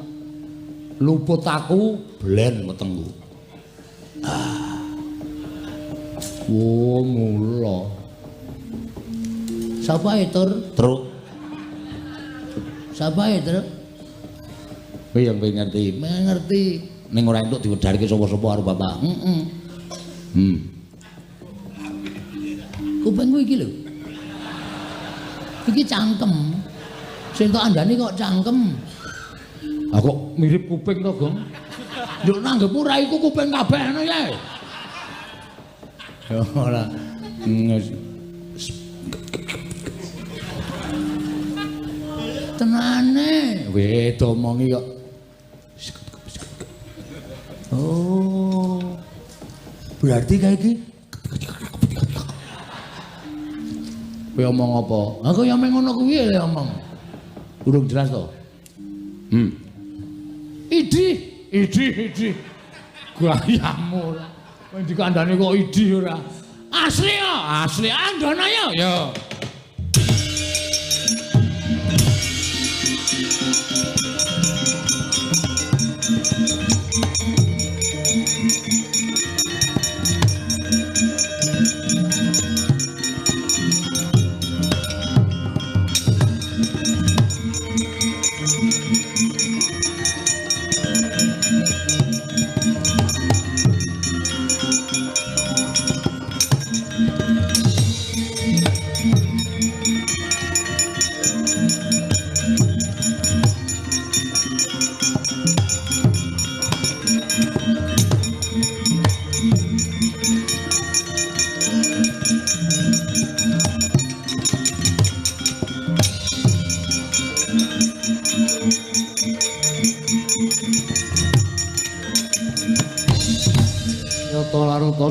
luput aku blen wetengku. Mula. Sapa itu, Truk? Sapa itu? Kowe yang ngerti? Ngerti. Ning ora entuk diwedharke sapa-sapa karo bapak. Kupingku iki lho. Iki cangkem. Sing tok andani kok cangkem. Ah kok mirip kuping to, Gong? Yo nanggep ora iku kuping kabeh ngono ya. Ora. Tenane, weh domongi kok. Oh. Berarti kayak iki kowe omong apa? Aku yang ngono kuwi lho omong. Urung jelas to? Idi. Gayamu ora. Kowe dikandani kok idi ora. Asli andana ya.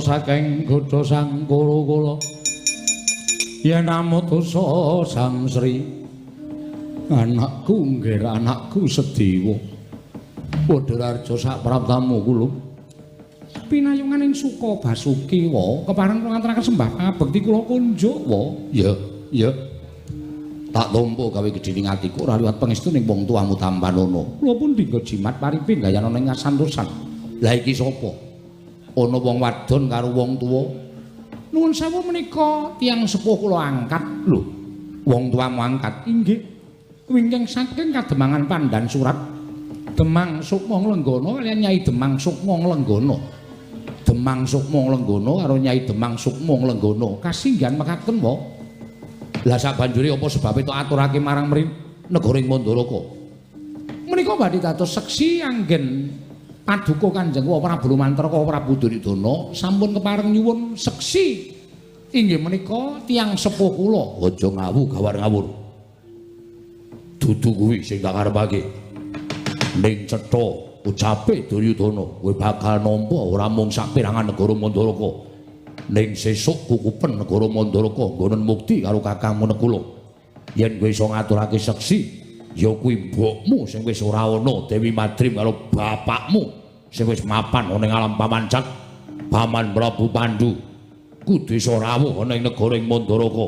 Saking godha sang kala yen amutusa sang Sri anakku nggih anakku Sedewa padha arja sak praptamu kula pinayunganing Suka Basuki wa kepareng ngaturaken sembah pangabekti kula kunjuk wa ya tak tampa gawe gedhining atiku ora liwat pangestu ning wong tuamu Tampanono kula pun dinggo jimat paripi gayana ning ngasantosan lha iki sapa ana wong wadon karo wong tuwa. Nuwun sewu menika tiyang sepuh kula angkat lho. Wong tuamu angkat inggih wingking saking Kademangan Pandan Surat Demang Sukma Lenggana kaliyan Nyai Demang Sukma Lenggana. Demang Sukma Lenggana karo Nyai Demang Sukma Lenggana kasinggihan mekaten wae. Lah sabanjure apa sebabe tok aturake marang negaring Mandaraka. Menika badhe dados seksi anggen Paduka Kanjeng Prabu Lumantraka Prabu Duryudana sampun kepareng nyuwun seksi inggih menika tiyang sepuh kula aja ngawu gawar ngawur dudu kuwi sing tak karepake ning cetha ucape Duryudana kowe bakal nampa ora mung saperangan negara Mandaraka ning sesuk kukupen negara Mandaraka nggonen mukti karo kakangmu Nekula yen kowe iso ngaturake seksi ya kuwi mbokmu sing wis ora ana Dewi Madrim karo bapakmu sing wis mapan ana ing alam pamancat Paman Prabu Pandhu kudu iso rawuh ana ing negara ing Mandaraka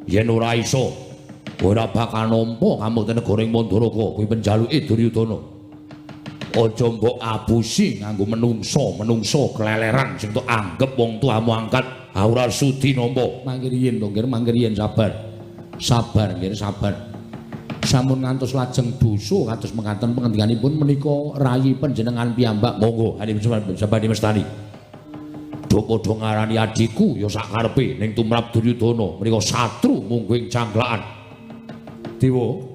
yen ora iso ora bakal nampa kamu te negara ing Mandaraka kuwi penjaluke Duryudana aja mbok abusi nganggo menungso keleleran sing tok anggap wong tuamu angkat ora sudi nampa mangke riyen to nggih mangke riyen sabar nggih sabar sampun ngantos lajeng dosa kados mekaten pengendikanipun menika rayi panjenengan piyambak monggo sabadi mestani do padha ngarani adikku ya sak karepe ning tumrap Duryudana menika satru munggo ing janglakan dewa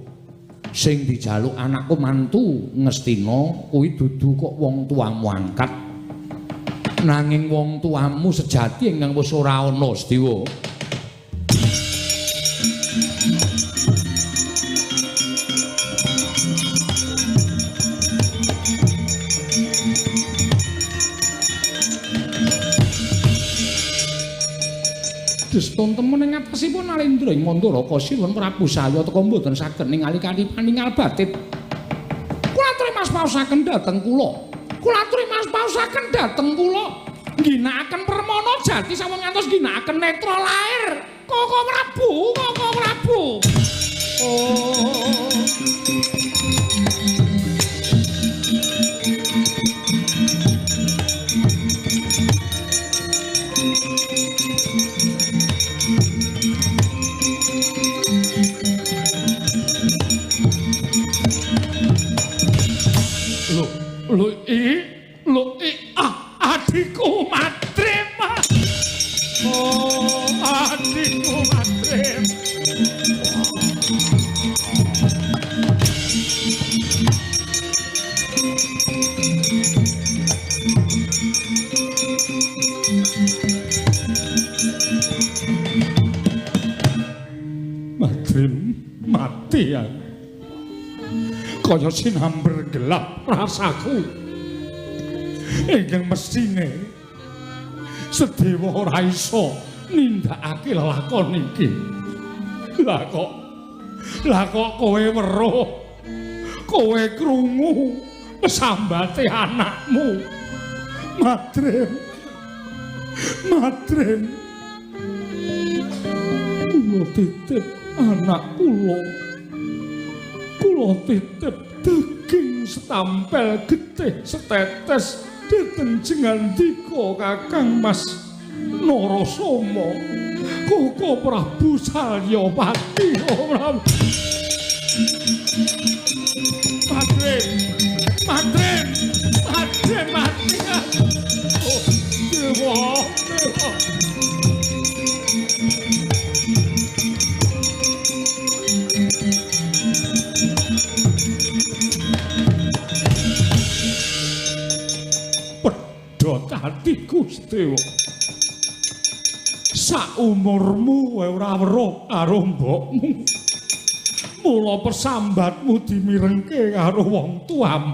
sing dijaluk anakku mantu Ngastina kuwi dudu kok wong tuamu angkat nanging wong tuamu sejati ingkang wis ora ana Dewa Deston temen ing atasipun Alendra ing Mandaraka sinuwun Prabu Saya teka mboten saged ningali kanthi paningal batit. Kula aturi mas paosaken dhateng kula. Kula aturi mas paosaken dhateng kula. Ginakaken permana jati sampun ngantos ginakaken netra lair. Koko Prabu. Oh. Adikku Madrim. Oh, adikku Madrim. Madrim mati ya. Kaya sinamber gelap rasaku. Ingkang mestine Sedewa ora iso nindakake lakon iki. Lah kok kowe weruh, kowe krungu sambate anakmu. Madrim. Kula titip anak kula. Kula titip daging setampel getih setetes dhateng jengandika Kakang Mas Narasoma Koko Prabu Salyapati. Madrim mati. Oh, Dewa. Hatiku Sedewa saumurmu ora weruh karo mbokmu mula persambatmu dimirengke karo wong tuamu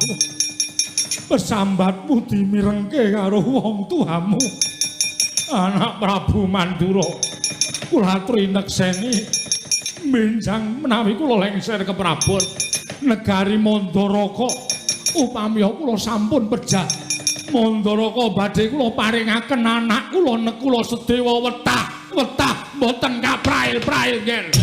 anak Prabu Mandura kula aturi nekseni menjang menawi kula lengser ke Prabon negari Mandaraka upami kula sampun pejah Mandaraka badhe kula paringaken anak kula nek kula Sedewa wetah mboten kaprail-prail nggih.